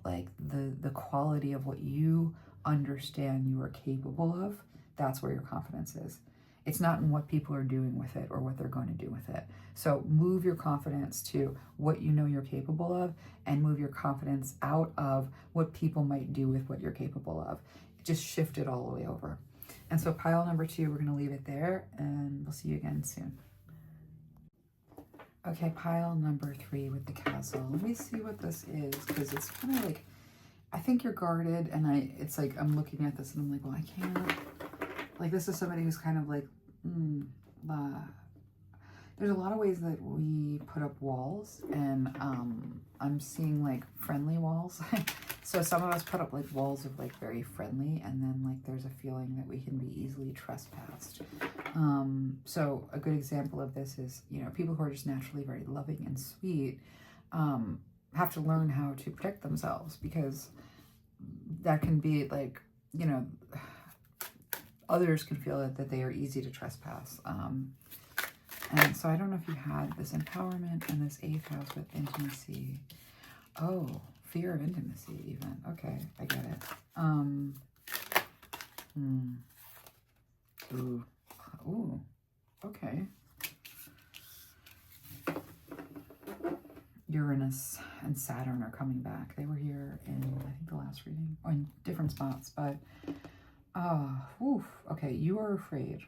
like the quality of what you understand you are capable of. That's where your confidence is. It's not in what people are doing with it or what they're going to do with it. So move your confidence to what you know you're capable of, and move your confidence out of what people might do with what you're capable of. Just shift it all the way over. And so pile number 2, we're going to leave it there, and we'll see you again soon. Okay, pile number 3 with the castle. Let me see what this is, because it's kind of like, I think you're guarded, and it's like, I'm looking at this and I'm like, well, I can't, like, this is somebody who's kind of like, there's a lot of ways that we put up walls, and I'm seeing like friendly walls. So some of us put up like walls of like very friendly, and then like there's a feeling that we can be easily trespassed. So a good example of this is, you know, people who are just naturally very loving and sweet have to learn how to protect themselves, because that can be like, you know, others can feel that they are easy to trespass. And so I don't know if you had this empowerment and this 8th house with intimacy. Oh, fear of intimacy even. Okay, I get it. Ooh, okay. Uranus and Saturn are coming back. They were here in, I think, the last reading, or in different spots, but, okay, you are afraid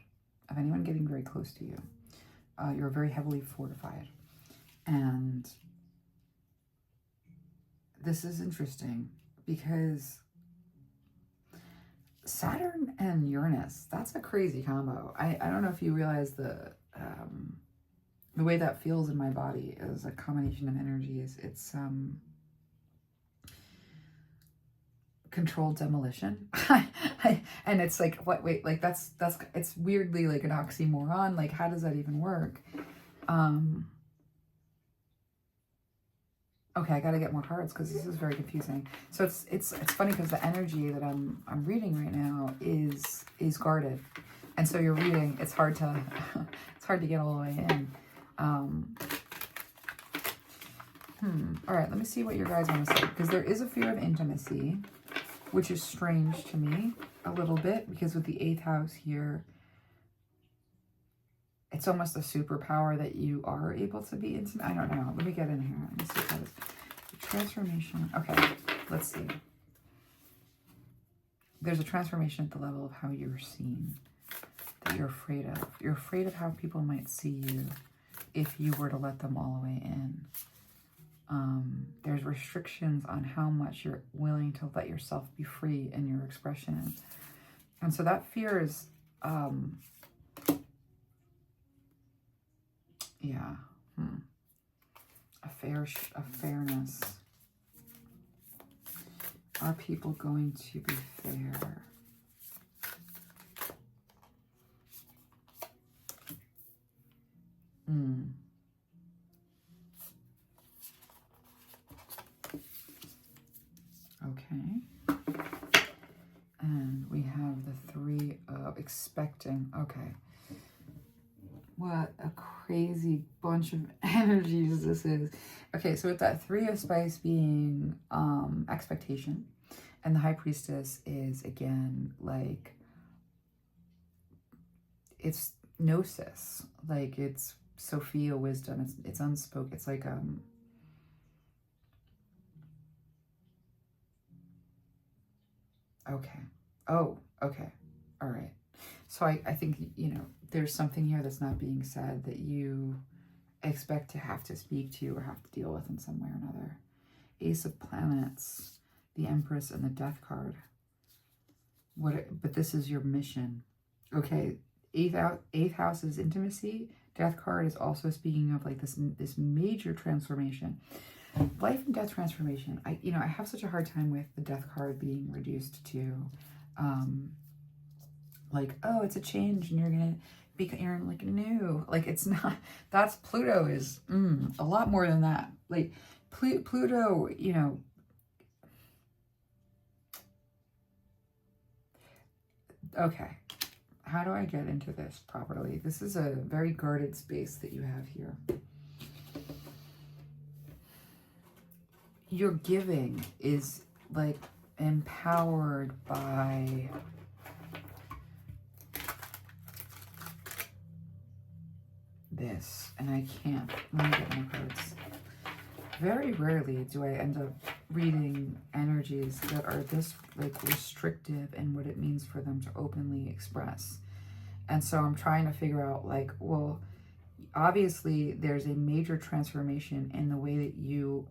of anyone getting very close to you. You're very heavily fortified. And this is interesting because Saturn and Uranus, that's a crazy combo. I don't know if you realize the way that feels in my body is a combination of energies. It's controlled demolition. And it's like, what, wait, like that's, it's weirdly like an oxymoron. Like, how does that even work? Okay, I got to get more cards because this is very confusing. So it's funny because the energy that I'm reading right now is guarded, and so you're reading. It's hard to get all the way in. All right, let me see what your guys want to say, because there is a fear of intimacy, which is strange to me a little bit, because with the 8th house here, it's almost a superpower that you are able to be intimate. I don't know. Let me get in here. Let me see what that is. Transformation. Okay, let's see. There's a transformation at the level of how you're seen, that you're afraid of. You're afraid of how people might see you if you were to let them all the way in. There's restrictions on how much you're willing to let yourself be free in your expression. And so that fear is, yeah, a fairness. Are people going to be fair? Okay. And we have the 3 of expecting. Okay. What a crazy bunch of energies this is. Okay, so with that 3 of spice being expectation, and the high priestess is, again, like, it's gnosis, like it's Sophia wisdom, it's unspoken, it's like okay. Oh, okay. All right. So I think, you know, there's something here that's not being said that you expect to have to speak to or have to deal with in some way or another. Ace of Planets, the Empress, and the Death card. But this is your mission. Okay, 8th house is intimacy. Death card is also speaking of like this major transformation. Life and death transformation. I have such a hard time with the Death card being reduced to like, oh, it's a change and you're like new. Like, it's not. That's Pluto is a lot more than that. Like Pluto, you know, okay, how do I get into this properly? This is a very guarded space that you have here. Your giving is like empowered by this, and I can't. Let me get my cards. Very rarely do I end up reading energies that are this like restrictive in what it means for them to openly express. And so I'm trying to figure out, like, well, obviously there's a major transformation in the way that you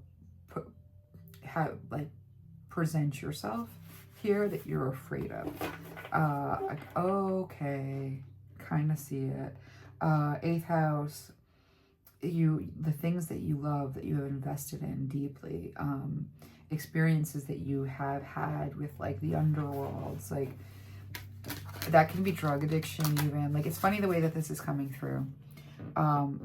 present yourself here that you're afraid of. Like, okay, kind of see it. 8th house, the things that you love, that you have invested in deeply, experiences that you have had with like the underworlds, like that can be drug addiction even. Like, it's funny the way that this is coming through,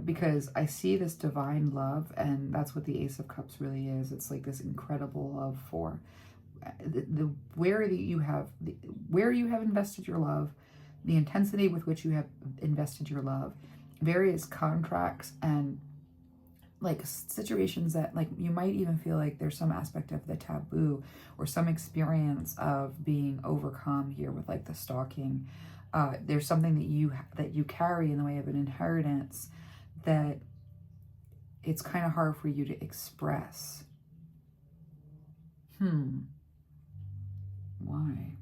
because I see this divine love, and that's what the Ace of Cups really is. It's like this incredible love for where you have invested your love, the intensity with which you have invested your love, various contracts and like situations that like you might even feel like there's some aspect of the taboo or some experience of being overcome here with like the stalking. There's something that you carry in the way of an inheritance that it's kind of hard for you to express. Why?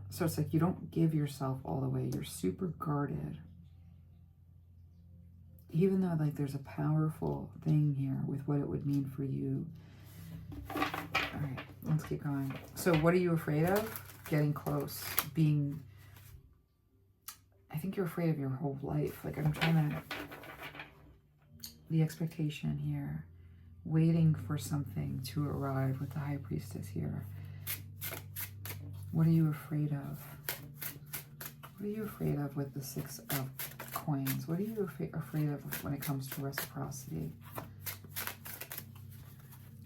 So it's like you don't give yourself all the way. You're super guarded. Even though like there's a powerful thing here with what it would mean for you. All right, let's keep going. So what are you afraid of? Getting close, I think you're afraid of your whole life. Like I'm trying to, the expectation here, waiting for something to arrive with the High Priestess here. What are you afraid of? What are you afraid of with the Six of Coins? What are you afraid of when it comes to reciprocity?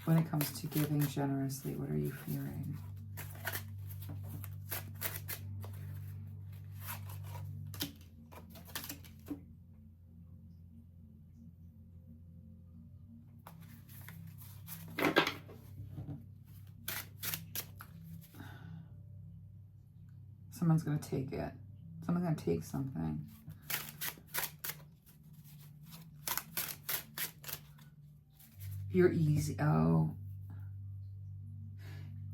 When it comes to giving generously, what are you fearing? Someone's going to take it. Someone's going to take something. You're easy. Oh.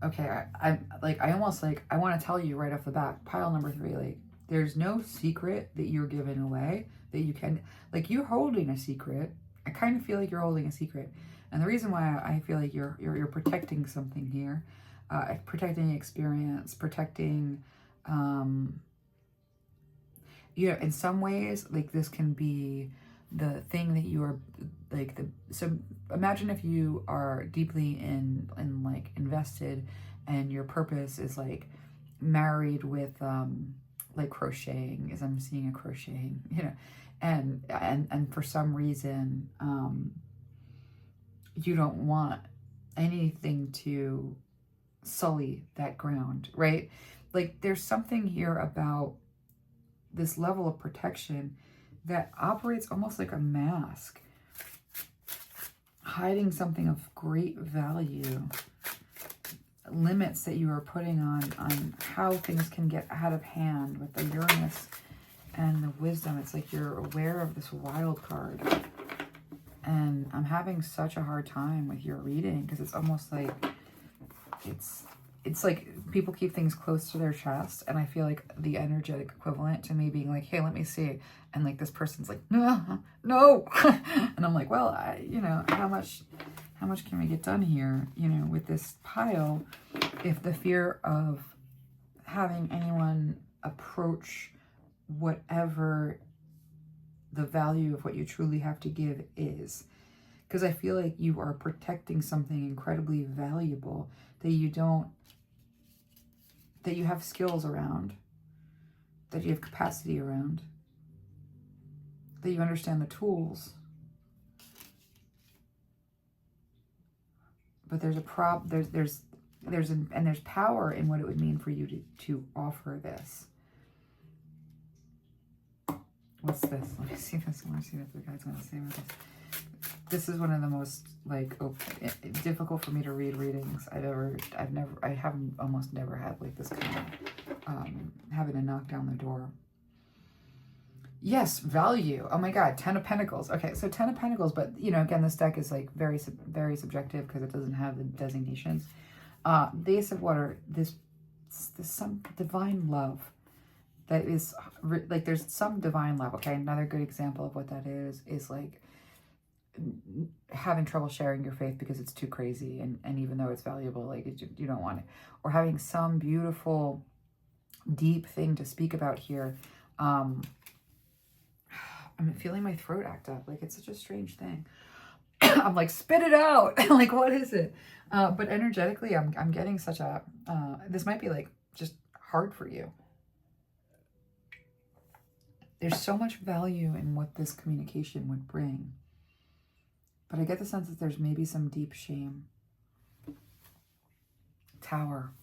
Okay. I want to tell you right off the bat, pile number 3, like, there's no secret that you're giving away that you can, like, you're holding a secret. I kind of feel like you're holding a secret. And the reason why I feel like you're protecting something here, protecting experience, protecting, you know, in some ways, like, this can be the thing that you are, like, so imagine if you are deeply in like invested and your purpose is like married with like crocheting, as I'm seeing a crocheting, you know, and for some reason you don't want anything to sully that ground, right? Like there's something here about this level of protection that operates almost like a mask, hiding something of great value, limits that you are putting on how things can get out of hand with the Uranus and the Wisdom. It's like you're aware of this wild card. And I'm having such a hard time with your reading because it's almost like it's like people keep things close to their chest, and I feel like the energetic equivalent to me being like, hey, let me see, and like this person's like, no, and I'm like, well, you know, how much can we get done here, you know, with this pile, if the fear of having anyone approach whatever the value of what you truly have to give is. Because I feel like you are protecting something incredibly valuable that you have skills around, that you have capacity around, that you understand the tools. But there's there's power in what it would mean for you to offer this. What's this? Let me see this. I want to see what the guy's going to say about this. This is one of the most like difficult for me to read readings I haven't almost never had like this kind of having to knock down the door. Yes, value. Oh my God, 10 of Pentacles. Okay, so 10 of Pentacles, but you know, again, this deck is like very subjective because it doesn't have the designations. The Ace of Water. This some divine love. That is like there's some divine love. Okay, another good example of what that is like having trouble sharing your faith because it's too crazy, and even though it's valuable, like you don't want it, or having some beautiful deep thing to speak about here. I'm feeling my throat act up, like it's such a strange thing. I'm like, spit it out. Like, what is it? But energetically I'm getting such a this might be like just hard for you. There's so much value in what this communication would bring. But I get the sense that there's maybe some deep shame. Tower.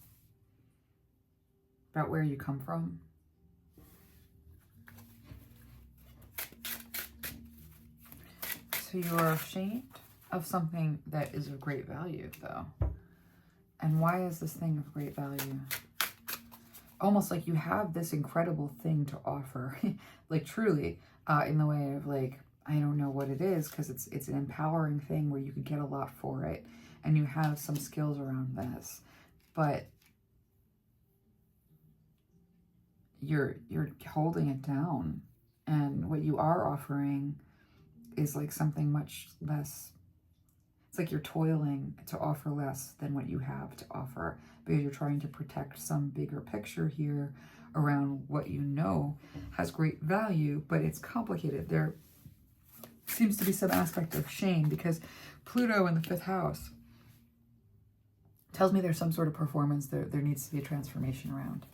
about where you come from. So you are ashamed of something that is of great value, though. And why is this thing of great value? Almost like you have this incredible thing to offer, like truly, in the way of like, I don't know what it is, because it's an empowering thing where you could get a lot for it, and you have some skills around this, but you're holding it down, and what you are offering is like something much less. It's like you're toiling to offer less than what you have to offer, because you're trying to protect some bigger picture here around what you know has great value, but it's complicated. There seems to be some aspect of shame, because Pluto in the 5th house tells me there's some sort of performance there needs to be a transformation around.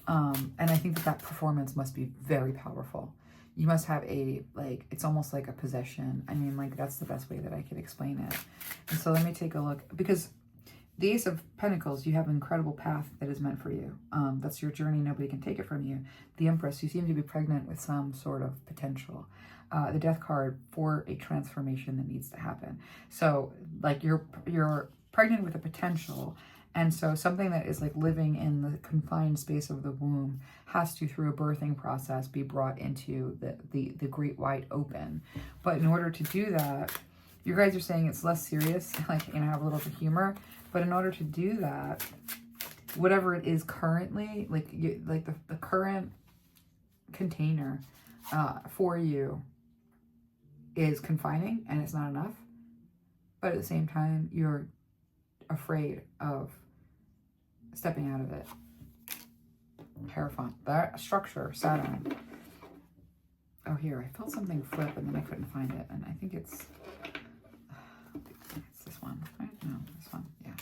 And I think that performance must be very powerful. You must have it's almost like a possession. I mean, like, that's the best way that I could explain it. And so let me take a look, because the Ace of Pentacles, you have an incredible path that is meant for you. That's your journey. Nobody can take it from you. The Empress, you seem to be pregnant with some sort of potential. The Death card for a transformation that needs to happen. So like you're pregnant with a potential. And so something that is like living in the confined space of the womb has to, through a birthing process, be brought into the great wide open. But in order to do that, you guys are saying it's less serious, like, you know, have a little bit of humor. But in order to do that, whatever it is currently, the current container for you is confining, and it's not enough. But at the same time, you're afraid of stepping out of it. Hierophant. That structure, Saturn. Oh, here, I felt something flip and then I couldn't find it. And I think it's this one, right? No, this one, yeah.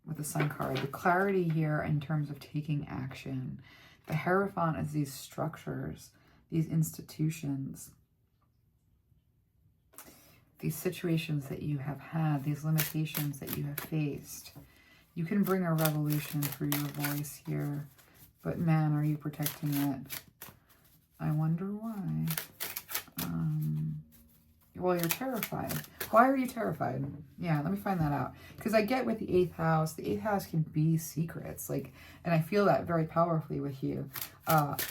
With the Sun card. The clarity here in terms of taking action. The Hierophant is these structures, these institutions, these situations that you have had, these limitations that you have faced. You can bring a revolution through your voice here, but man, are you protecting it? I wonder why. Well, you're terrified. Why are you terrified? Yeah, let me find that out. Because I get with the 8th house, the 8th house can be secrets, like, and I feel that very powerfully with you. But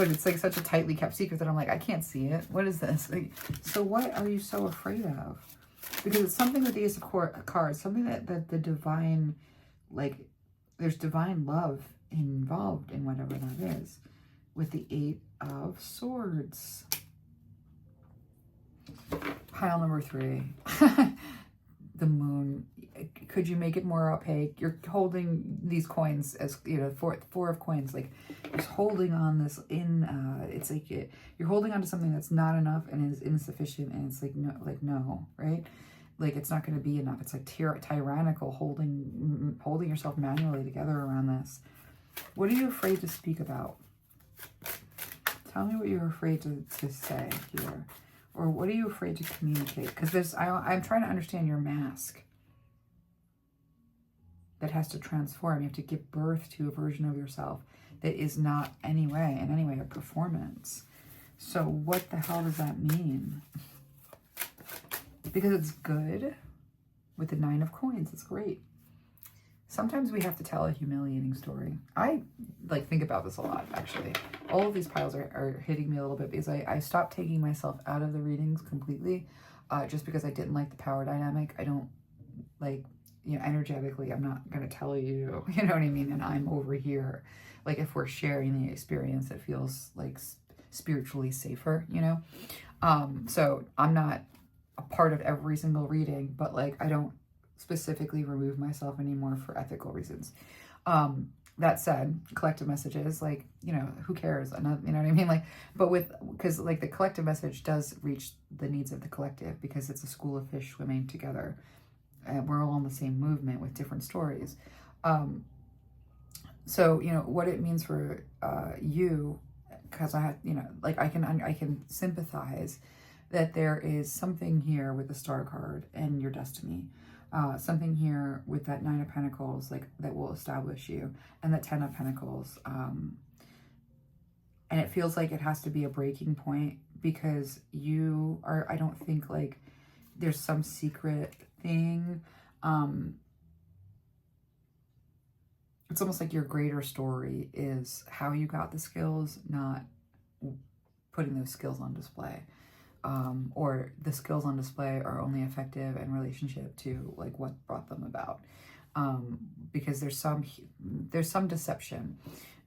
it's like such a tightly kept secret that I'm like, I can't see it. What is this? Like, so what are you so afraid of? Because it's something with the Ace of Cards, something that the divine, like, there's divine love involved in whatever that is. With the 8 of Swords. Pile number 3. The Moon. Could you make it more opaque? You're holding these coins as, you know, four of coins, like just holding on this it's like you're holding on to something that's not enough and is insufficient, and it's like no, right? Like, it's not going to be enough. It's like tyrannical, holding yourself manually together around this. What are you afraid to speak about? Tell me what you're afraid to say here. Or what are you afraid to communicate? Because I'm trying to understand your mask that has to transform. You have to give birth to a version of yourself that is not in any way a performance. So what the hell does that mean? Because it's good with the 9 of coins. It's great. Sometimes we have to tell a humiliating story. I think about this a lot, actually. All of these piles are hitting me a little bit because I stopped taking myself out of the readings completely, just because I didn't like the power dynamic. I don't like, you know, energetically, I'm not going to tell you, you know what I mean? And I'm over here. Like, if we're sharing the experience, it feels like spiritually safer, you know? So I'm not a part of every single reading, but like, I don't specifically remove myself anymore for ethical reasons. That said, collective messages, like, you know, who cares? You know what I mean? Like, but because like the collective message does reach the needs of the collective, because it's a school of fish swimming together. And we're all in the same movement with different stories. So, you know, what it means for you, because I have, you know, like I can sympathize that there is something here with the Star card and your destiny. Something here with that Nine of Pentacles, like that will establish you, and that Ten of Pentacles. And it feels like it has to be a breaking point because you are, I don't think like there's some secret thing. It's almost like your greater story is how you got the skills, not putting those skills on display. Or the skills on display are only effective in relationship to like what brought them about. Because there's some deception.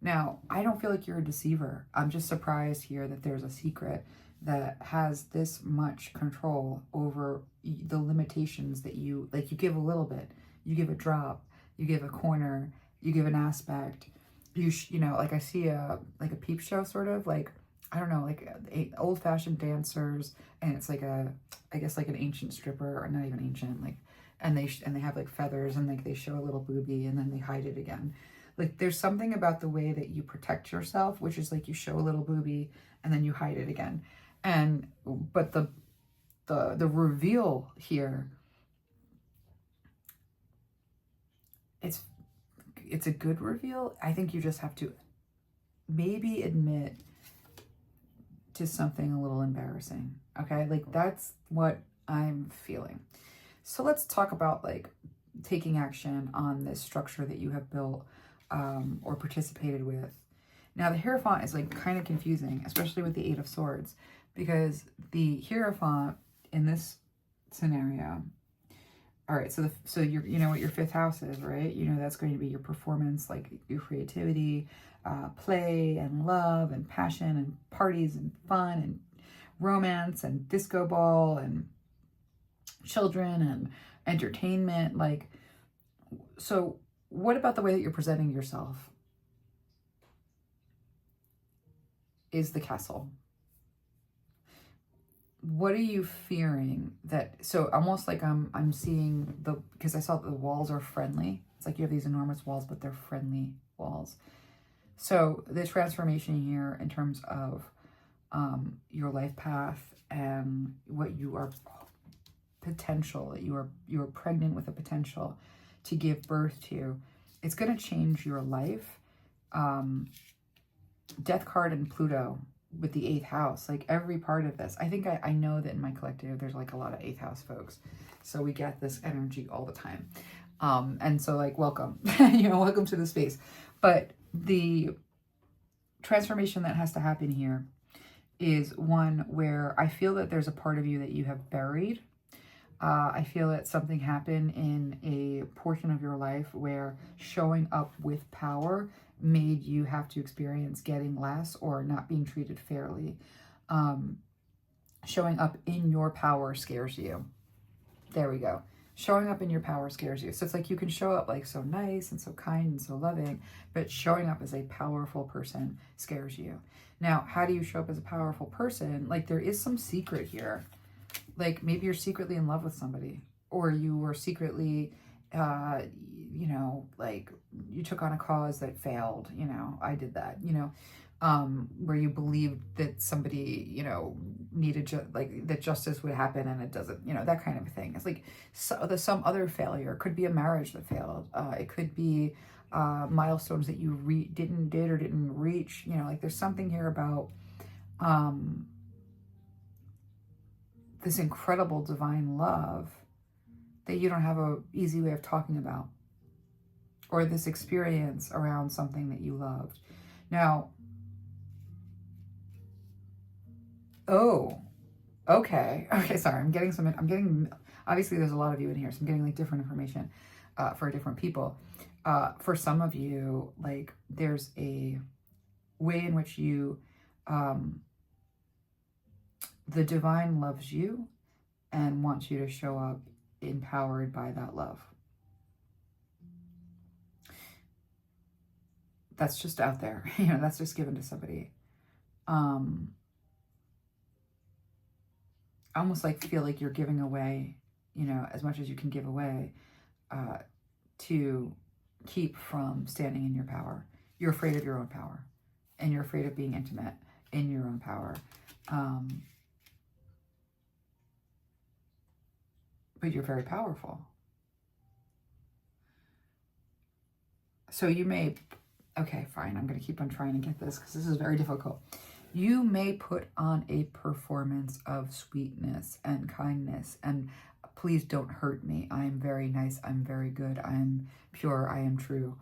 Now, I don't feel like you're a deceiver. I'm just surprised here that there's a secret that has this much control over the limitations that you, like you give a little bit, you give a drop, you give a corner, you give an aspect, you know, like I see like a peep show sort of, like, I don't know, like old-fashioned dancers, and it's like I guess like an ancient stripper, or not even ancient, like, and they have like feathers, and like they show a little boobie and then they hide it again. Like there's something about the way that you protect yourself, which is like you show a little boobie and then you hide it again. But the reveal here, it's a good reveal. I think you just have to maybe admit to something a little embarrassing. Okay, like that's what I'm feeling. So let's talk about like taking action on this structure that you have built or participated with. Now the Hierophant is like kind of confusing, especially with the Eight of Swords, because the Hierophant in this scenario, all right, so you're, you know what your fifth house is, right? You know that's going to be your performance, like your creativity, play and love and passion and parties and fun and romance and disco ball and children and entertainment. Like, so what about the way that you're presenting yourself is the Castle? What are you fearing that, so almost like I'm seeing because I saw the walls are friendly. It's like you have these enormous walls, but they're friendly walls. So the transformation here in terms of your life path and what you are potential, you are pregnant with a potential to give birth to, it's going to change your life. Death card and Pluto with the 8th house, like every part of this. I think I know that in my collective, there's like a lot of 8th house folks. So we get this energy all the time. And so like, welcome, you know, welcome to the space. But the transformation that has to happen here is one where I feel that there's a part of you that you have buried. I feel that something happened in a portion of your life where showing up with power made you have to experience getting less or not being treated fairly. Showing up in your power scares you. There we go. Showing up in your power scares you. So it's like you can show up like so nice and so kind and so loving, but showing up as a powerful person scares you. Now, how do you show up as a powerful person? Like there is some secret here. Like maybe you're secretly in love with somebody, or you were secretly, you know, like you took on a cause that failed, you know, I did that, you know, where you believed that somebody, you know, needed like that justice would happen and it doesn't, you know, that kind of thing. It's like some other failure. It could be a marriage that failed. It could be milestones that you didn't reach, you know, like there's something here about this incredible divine love that you don't have a easy way of talking about, or this experience around something that you loved. Now, oh, okay, sorry, I'm getting, obviously there's a lot of you in here, so I'm getting like different information for different people. For some of you, like there's a way in which you, the divine loves you and wants you to show up empowered by that love. That's just out there, you know, that's just given to somebody. I almost like feel like you're giving away, you know, as much as you can give away to keep from standing in your power. You're afraid of your own power, and you're afraid of being intimate in your own power. but you're very powerful. So you may, okay, fine, I'm going to keep on trying to get this because this is very difficult. You may put on a performance of sweetness and kindness and please don't hurt me. I'm very nice. I'm very good. I'm pure. I am true.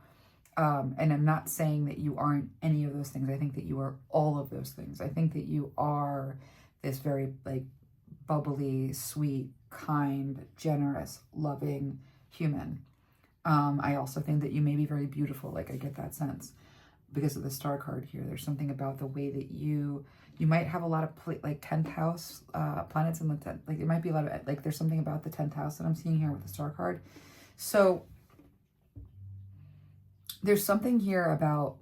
And I'm not saying that you aren't any of those things. I think that you are all of those things. I think that you are this very like bubbly, sweet, kind, generous, loving human. I also think that you may be very beautiful. Like I get that sense because of the star card here. There's something about the way that you might have a lot of like 10th house planets in the 10th. Like it might be a lot of like there's something about the 10th house that I'm seeing here with the star card. So there's something here about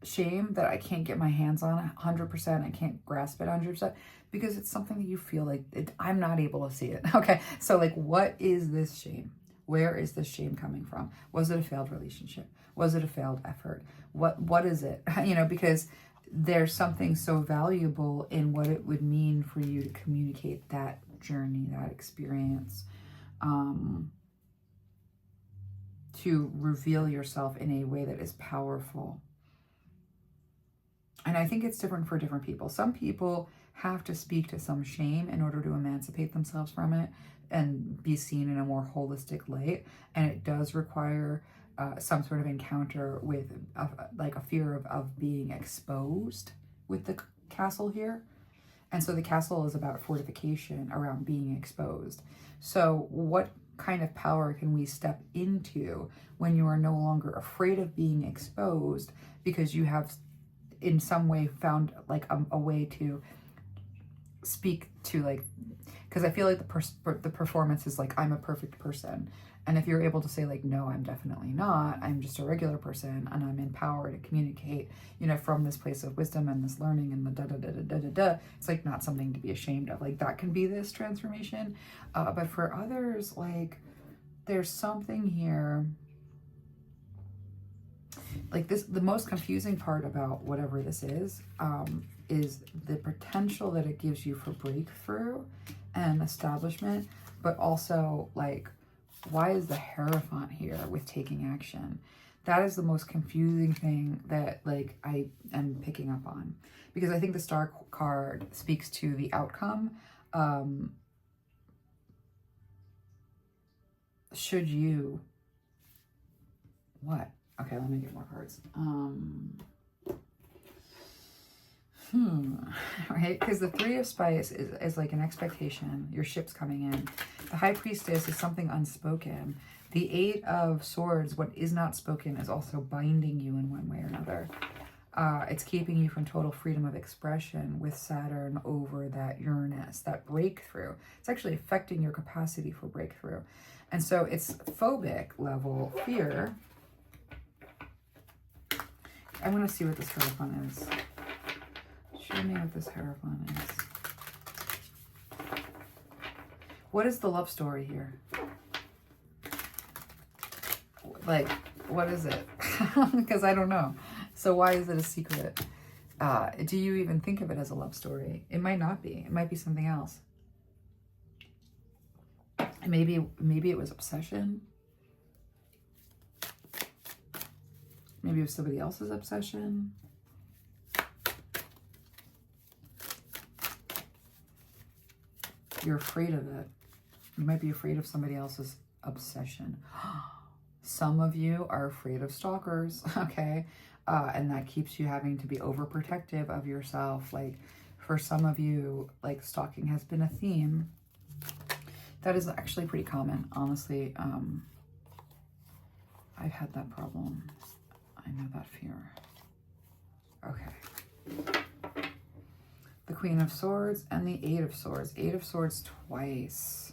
shame that I can't get my hands on 100%. I can't grasp it 100% because it's something that you feel like I'm not able to see it. Okay, so like what is this shame? Where is this shame coming from? Was it a failed relationship? Was it a failed effort? What is it? You know, because there's something so valuable in what it would mean for you to communicate that journey, that experience, to reveal yourself in a way that is powerful. And I think it's different for different people. Some people have to speak to some shame in order to emancipate themselves from it and be seen in a more holistic light. And it does require some sort of encounter with like a fear of being exposed with the castle here. And so the castle is about fortification around being exposed. So what kind of power can we step into when you are no longer afraid of being exposed because you have in some way found like a way to speak to like, because I feel like the performance is like I'm a perfect person, and if you're able to say like no, I'm definitely not, I'm just a regular person and I'm empowered to communicate, you know, from this place of wisdom and this learning and the da da da da da da da, it's like not something to be ashamed of. Like that can be this transformation, but for others, like there's something here like this, the most confusing part about whatever this is the potential that it gives you for breakthrough and establishment, but also like, why is the Hierophant here with taking action? That is the most confusing thing that like I am picking up on, because I think the star card speaks to the outcome. Should you, what? Okay, let me get more cards. Right? Because the Three of Spikes is like an expectation. Your ship's coming in. The High Priestess is something unspoken. The Eight of Swords, what is not spoken, is also binding you in one way or another. It's keeping you from total freedom of expression with Saturn over that Uranus, that breakthrough. It's actually affecting your capacity for breakthrough. And so it's phobic level fear. I want to see what this Hierophant is. Show me what this Hierophant is. What is the love story here? Like, what is it? Because I don't know. So why is it a secret? Do you even think of it as a love story? It might not be. It might be something else. Maybe it was obsession. Maybe it was somebody else's obsession. You're afraid of it. You might be afraid of somebody else's obsession. Some of you are afraid of stalkers, okay? And that keeps you having to be overprotective of yourself. Like for some of you, like stalking has been a theme. That is actually pretty common, honestly. I've had that problem. I know that fear. Okay. The Queen of Swords and the Eight of Swords. Eight of Swords twice.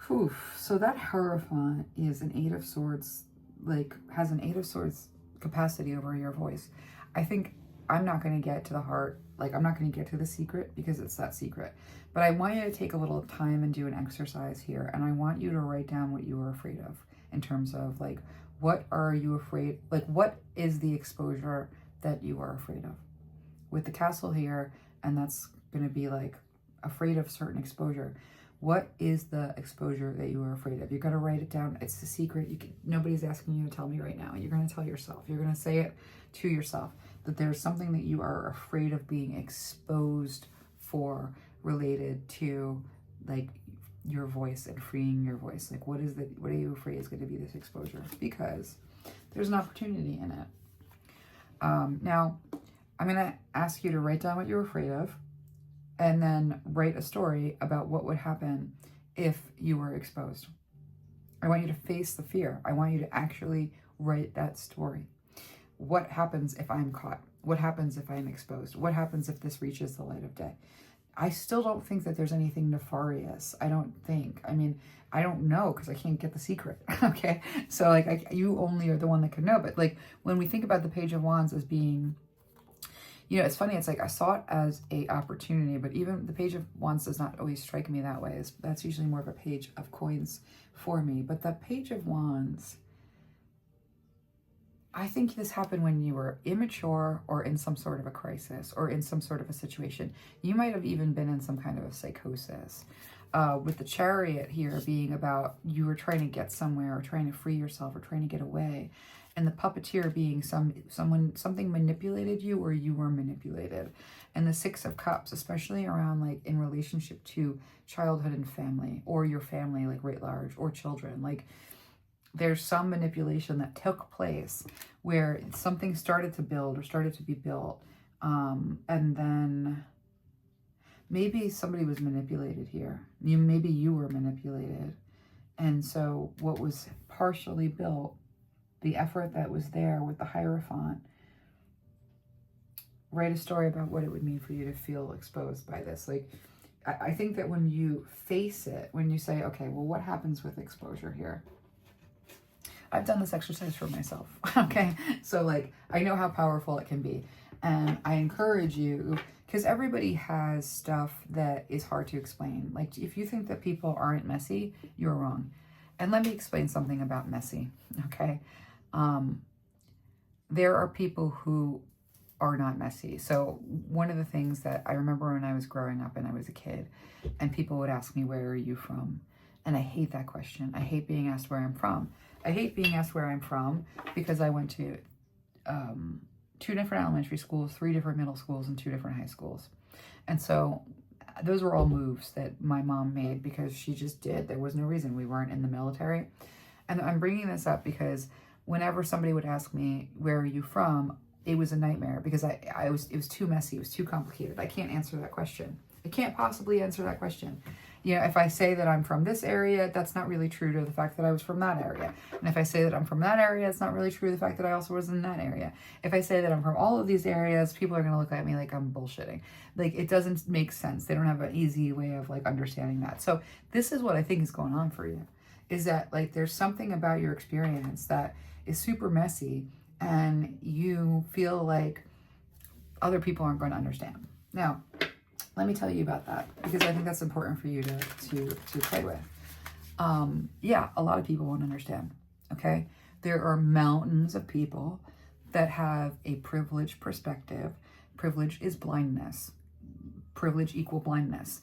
Whew. So that Hierophant is an Eight of Swords, like has an Eight of Swords capacity over your voice. I think I'm not going to get to the heart. Like I'm not going to get to the secret because it's that secret. But I want you to take a little time and do an exercise here. And I want you to write down what you are afraid of in terms of like, what are you afraid? Like what is the exposure that you are afraid of? With the castle here, and that's going to be like afraid of certain exposure. What is the exposure that you are afraid of? You're going to write it down. It's the secret. Nobody's asking you to tell me right now. You're going to tell yourself. You're going to say it to yourself that there's something that you are afraid of being exposed for, related to like your voice and freeing your voice. Like what are you afraid is going to be this exposure? Because there's an opportunity in it. Now, I'm going to ask you to write down what you're afraid of and then write a story about what would happen if you were exposed. I want you to face the fear. I want you to actually write that story. What happens if I'm caught? What happens if I'm exposed? What happens if this reaches the light of day? I still don't think that there's anything nefarious. I don't think. I mean, I don't know because I can't get the secret. Okay. So like you only are the one that can know. But like when we think about the Page of Wands as being, you know, it's funny. It's like I saw it as a opportunity, but even the Page of Wands does not always strike me that way. That's usually more of a page of coins for me. But the Page of Wands, I think this happened when you were immature or in some sort of a crisis or in some sort of a situation. You might have even been in some kind of a psychosis. With the Chariot here being about you were trying to get somewhere or trying to free yourself or trying to get away. And the Puppeteer being something manipulated you or you were manipulated. And the Six of Cups, especially around like in relationship to childhood and family or your family like writ large or children. Like there's some manipulation that took place where something started to build or started to be built. And then maybe somebody was manipulated here. Maybe you were manipulated. And so what was partially built, the effort that was there with the Hierophant, write a story about what it would mean for you to feel exposed by this. Like, I think that when you face it, when you say, okay, well, what happens with exposure here? I've done this exercise for myself, okay? So like, I know how powerful it can be. And I encourage you, because everybody has stuff that is hard to explain. Like if you think that people aren't messy, you're wrong. And let me explain something about messy, okay? There are people who are not messy. So one of the things that I remember when I was growing up and I was a kid, and people would ask me, where are you from? And I hate that question. I hate being asked where I'm from. I hate being asked where I'm from because I went to 2 different elementary schools, 3 different middle schools, and 2 different high schools. And so those were all moves that my mom made because she just did. There was no reason. We weren't in the military. And I'm bringing this up because whenever somebody would ask me, where are you from? It was a nightmare because it was too messy. It was too complicated. I can't answer that question. I can't possibly answer that question. You know, if I say that I'm from this area, that's not really true to the fact that I was from that area. And if I say that I'm from that area, it's not really true to the fact that I also was in that area. If I say that I'm from all of these areas, people are going to look at me like I'm bullshitting. Like, it doesn't make sense. They don't have an easy way of, like, understanding that. So this is what I think is going on for you, is that, like, there's something about your experience that is super messy, and you feel like other people aren't going to understand. Now, let me tell you about that, because I think that's important for you to play with. Yeah, a lot of people won't understand, okay? There are mountains of people that have a privileged perspective. Privilege is blindness. Privilege equal blindness.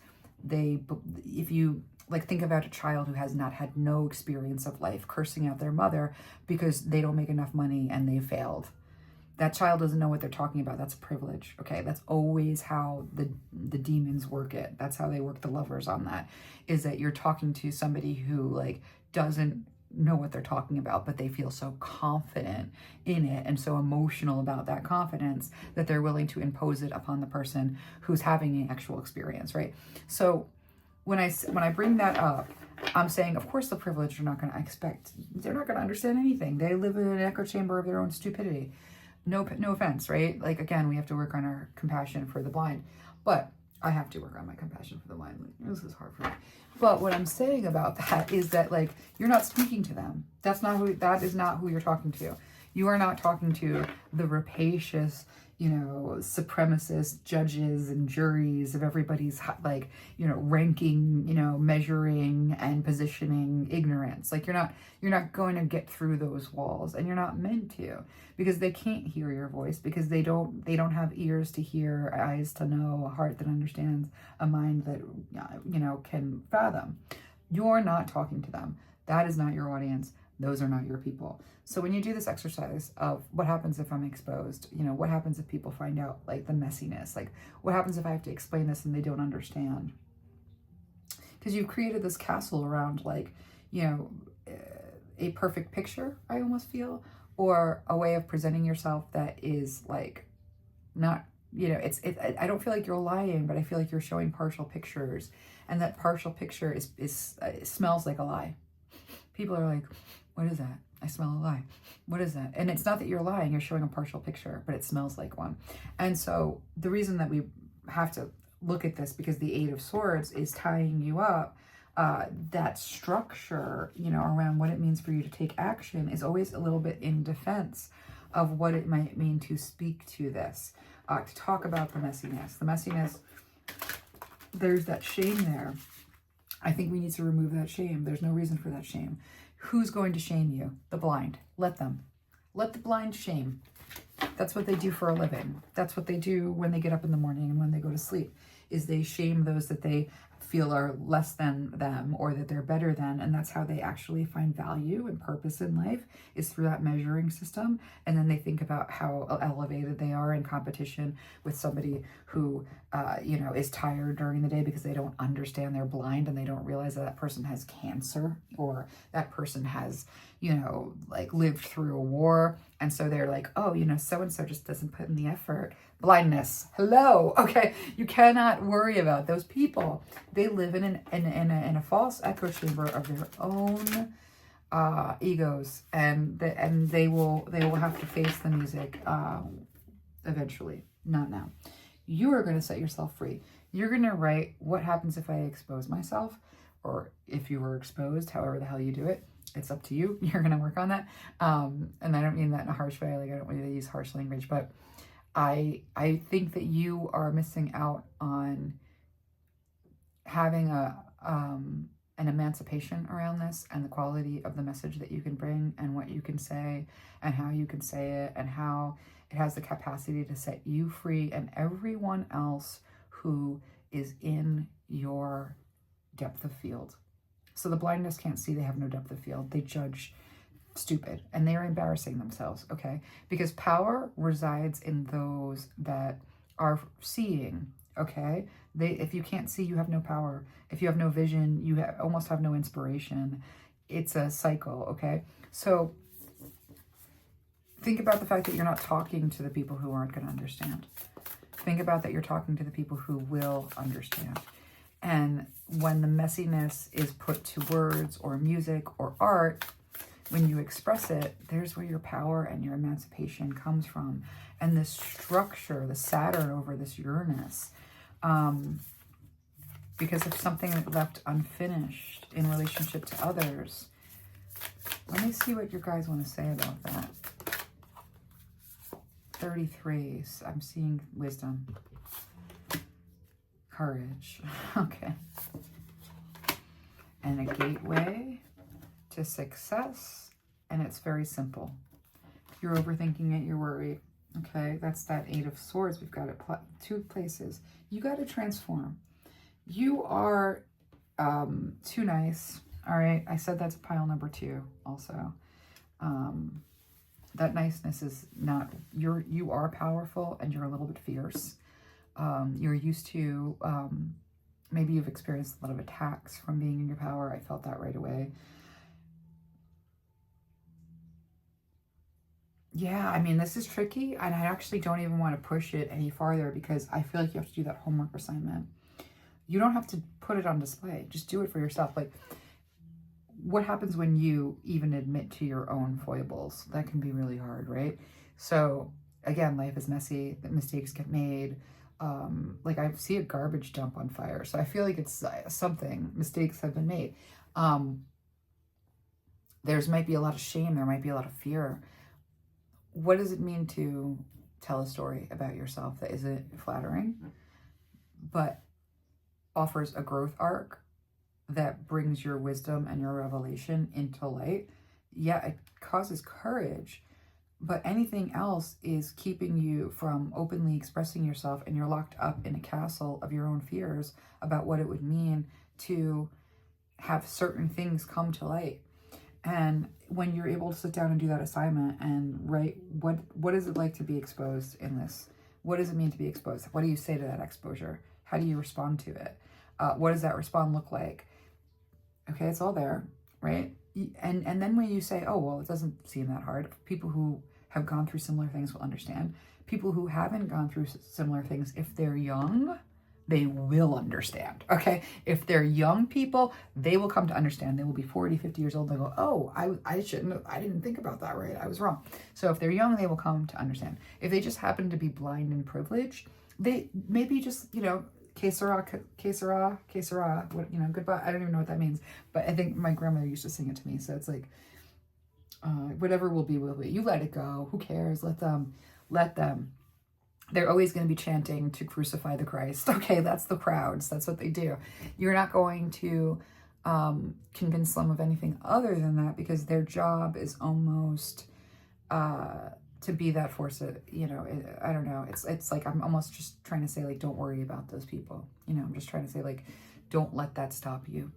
If you, like, think about a child who has not had no experience of life cursing out their mother because they don't make enough money and they failed. That child doesn't know what they're talking about. That's privilege, okay? That's always how the demons work it. That's how they work the lovers on that, is that you're talking to somebody who, like, doesn't know what they're talking about, but they feel so confident in it and so emotional about that confidence that they're willing to impose it upon the person who's having an actual experience, right? So when I bring that up, I'm saying, of course, the privileged are not going to expect, they're not going to understand anything. They live in an echo chamber of their own stupidity. No offense, right? Like, again, we have to work on our compassion for the blind, but I have to work on my compassion for the blind. This is hard for me. But what I'm saying about that is that, like, you're not speaking to them. That is not who you're talking to. You are not talking to the rapacious, supremacist judges and juries of everybody's like, ranking, measuring and positioning ignorance. Like you're not going to get through those walls, and you're not meant to, because they can't hear your voice, because they don't have ears to hear, eyes to know, a heart that understands, a mind that, can fathom. You're not talking to them. That is not your audience. Those are not your people. So when you do this exercise of what happens if I'm exposed, what happens if people find out, like the messiness, like what happens if I have to explain this and they don't understand? Because you've created this castle around, like, a perfect picture, I almost feel, or a way of presenting yourself that is like not, I don't feel like you're lying, but I feel like you're showing partial pictures, and that partial picture is smells like a lie. People are like, what is that? I smell a lie. What is that? And it's not that you're lying, you're showing a partial picture, but it smells like one. And so the reason that we have to look at this, because the Eight of Swords is tying you up, that structure, around what it means for you to take action is always a little bit in defense of what it might mean to speak to this, to talk about the messiness. The messiness, there's that shame there. I think we need to remove that shame. There's no reason for that shame. Who's going to shame you? The blind. Let them. Let the blind shame. That's what they do for a living. That's what they do when they get up in the morning and when they go to sleep, is they shame those that they feel are less than them or that they're better than. And that's how they actually find value and purpose in life, is through that measuring system. And then they think about how elevated they are in competition with somebody who, is tired during the day because they don't understand they're blind, and they don't realize that person has cancer, or that person has, like lived through a war. And so they're like, oh, so-and-so just doesn't put in the effort. Blindness. Hello. Okay. You cannot worry about those people. They live in a false echo chamber of their own egos, and they will have to face the music eventually. Not now. You are going to set yourself free. You're going to write, what happens if I expose myself, or if you were exposed, however the hell you do it. It's up to you. You're going to work on that. And I don't mean that in a harsh way. Like, I don't want you to use harsh language, but I think that you are missing out on having an emancipation around this, and the quality of the message that you can bring, and what you can say, and how you can say it, and how it has the capacity to set you free and everyone else who is in your depth of field. So the blindness can't see, they have no depth of field. They judge stupid, and they're embarrassing themselves, okay? Because power resides in those that are seeing, okay? If you can't see, you have no power. If you have no vision, you almost have no inspiration. It's a cycle, okay? So think about the fact that you're not talking to the people who aren't going to understand. Think about that you're talking to the people who will understand. And when the messiness is put to words or music or art, when you express it, there's where your power and your emancipation comes from. And this structure, the Saturn over this Uranus, because if something left unfinished in relationship to others, let me see what you guys want to say about that. 33, I'm seeing wisdom. Courage, okay. And a gateway to success, and it's very simple. If you're overthinking it, you're worried, okay? That's that Eight of Swords. We've got it two places. You got to transform. You are too nice, all right? I said that's pile number 2 also. That niceness is not, you are powerful, and you're a little bit fierce. You're used to, maybe you've experienced a lot of attacks from being in your power. I felt that right away. Yeah, I mean, this is tricky, and I actually don't even want to push it any farther, because I feel like you have to do that homework assignment. You don't have to put it on display. Just do it for yourself. Like, what happens when you even admit to your own foibles? That can be really hard, right? So again, life is messy. Mistakes get made. Like, I see a garbage dump on fire, so I feel like it's something. Mistakes have been made. There's might be a lot of shame. There might be a lot of fear. What does it mean to tell a story about yourself that isn't flattering, but offers a growth arc that brings your wisdom and your revelation into light, yeah, it causes courage. But anything else is keeping you from openly expressing yourself, and you're locked up in a castle of your own fears about what it would mean to have certain things come to light. And when you're able to sit down and do that assignment and write, what is it like to be exposed in this? What does it mean to be exposed? What do you say to that exposure? How do you respond to it? What does that respond look like? Okay, it's all there, right? And then when you say, oh, well, it doesn't seem that hard, people who have gone through similar things will understand. People who haven't gone through similar things, if they're young, they will understand, okay? If they're young people, they will come to understand. They will be 40, 50 years old. They go, oh, I didn't think about that, right? I was wrong. So if they're young, they will come to understand. If they just happen to be blind and privileged, they maybe just, que sera, goodbye. I don't even know what that means, but I think my grandmother used to sing it to me. So it's like, whatever will be, will be. You let it go. Who cares? Let them. They're always going to be chanting to crucify the Christ. Okay, that's the crowds. That's what they do. You're not going to convince them of anything other than that, because their job is almost to be that force. I don't know. It's like I'm almost just trying to say, like, don't worry about those people. I'm just trying to say, like, don't let that stop you.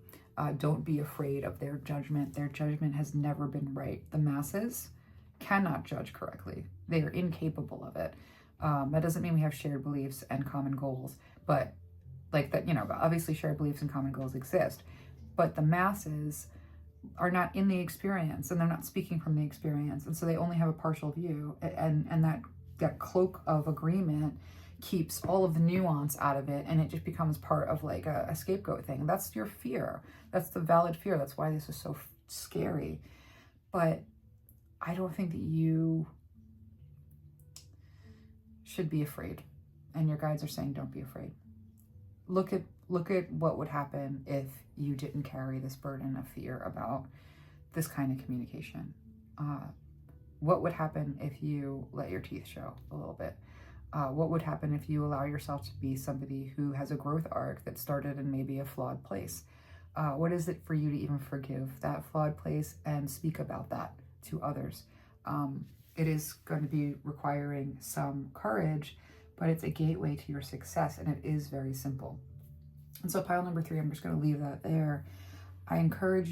Don't be afraid of their judgment. Their judgment has never been right. The masses cannot judge correctly. They are incapable of it. That doesn't mean we have shared beliefs and common goals, but like that, obviously shared beliefs and common goals exist, but the masses are not in the experience, and they're not speaking from the experience. And so they only have a partial view, and that cloak of agreement keeps all of the nuance out of it, and it just becomes part of like a scapegoat thing. That's your fear. That's the valid fear. That's why this is so scary. But I don't think that you should be afraid. And your guides are saying, don't be afraid. Look at what would happen if you didn't carry this burden of fear about this kind of communication. What would happen if you let your teeth show a little bit? What would happen if you allow yourself to be somebody who has a growth arc that started in maybe a flawed place? What is it for you to even forgive that flawed place and speak about that to others? It is going to be requiring some courage, but it's a gateway to your success, and it is very simple. And so pile number 3, I'm just going to leave that there. I encourage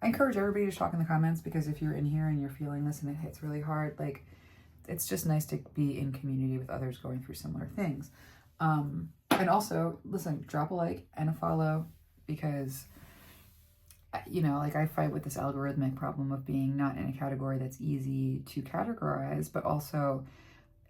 everybody to talk in the comments, because if you're in here and you're feeling this and it hits really hard, like, it's just nice to be in community with others going through similar things. And also, listen, drop a like and a follow, because like I fight with this algorithmic problem of being not in a category that's easy to categorize, but also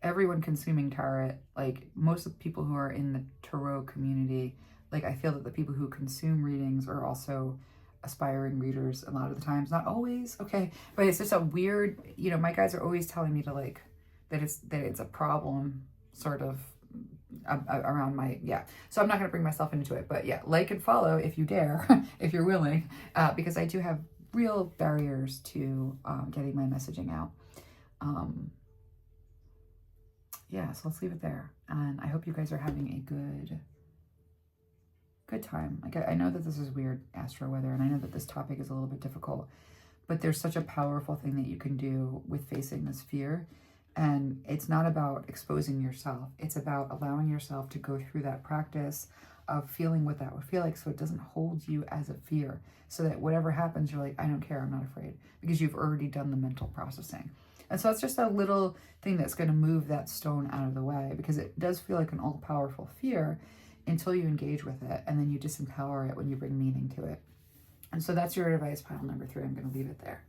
everyone consuming tarot, like most of the people who are in the tarot community, like I feel that the people who consume readings are also aspiring readers a lot of the times, not always, okay, but it's just a weird, my guys are always telling me to like, that it's a problem sort of around my, so I'm not going to bring myself into it, but like and follow if you dare, if you're willing, because I do have real barriers to getting my messaging out. So let's leave it there, and I hope you guys are having a good time. Like I know that this is weird astro weather, and I know that this topic is a little bit difficult, but there's such a powerful thing that you can do with facing this fear. And it's not about exposing yourself. It's about allowing yourself to go through that practice of feeling what that would feel like, so it doesn't hold you as a fear, so that whatever happens, you're like, I don't care, I'm not afraid, because you've already done the mental processing. And so it's just a little thing that's going to move that stone out of the way, because it does feel like an all-powerful fear until you engage with it, and then you disempower it when you bring meaning to it. And so that's your advice, pile number 3. I'm going to leave it there.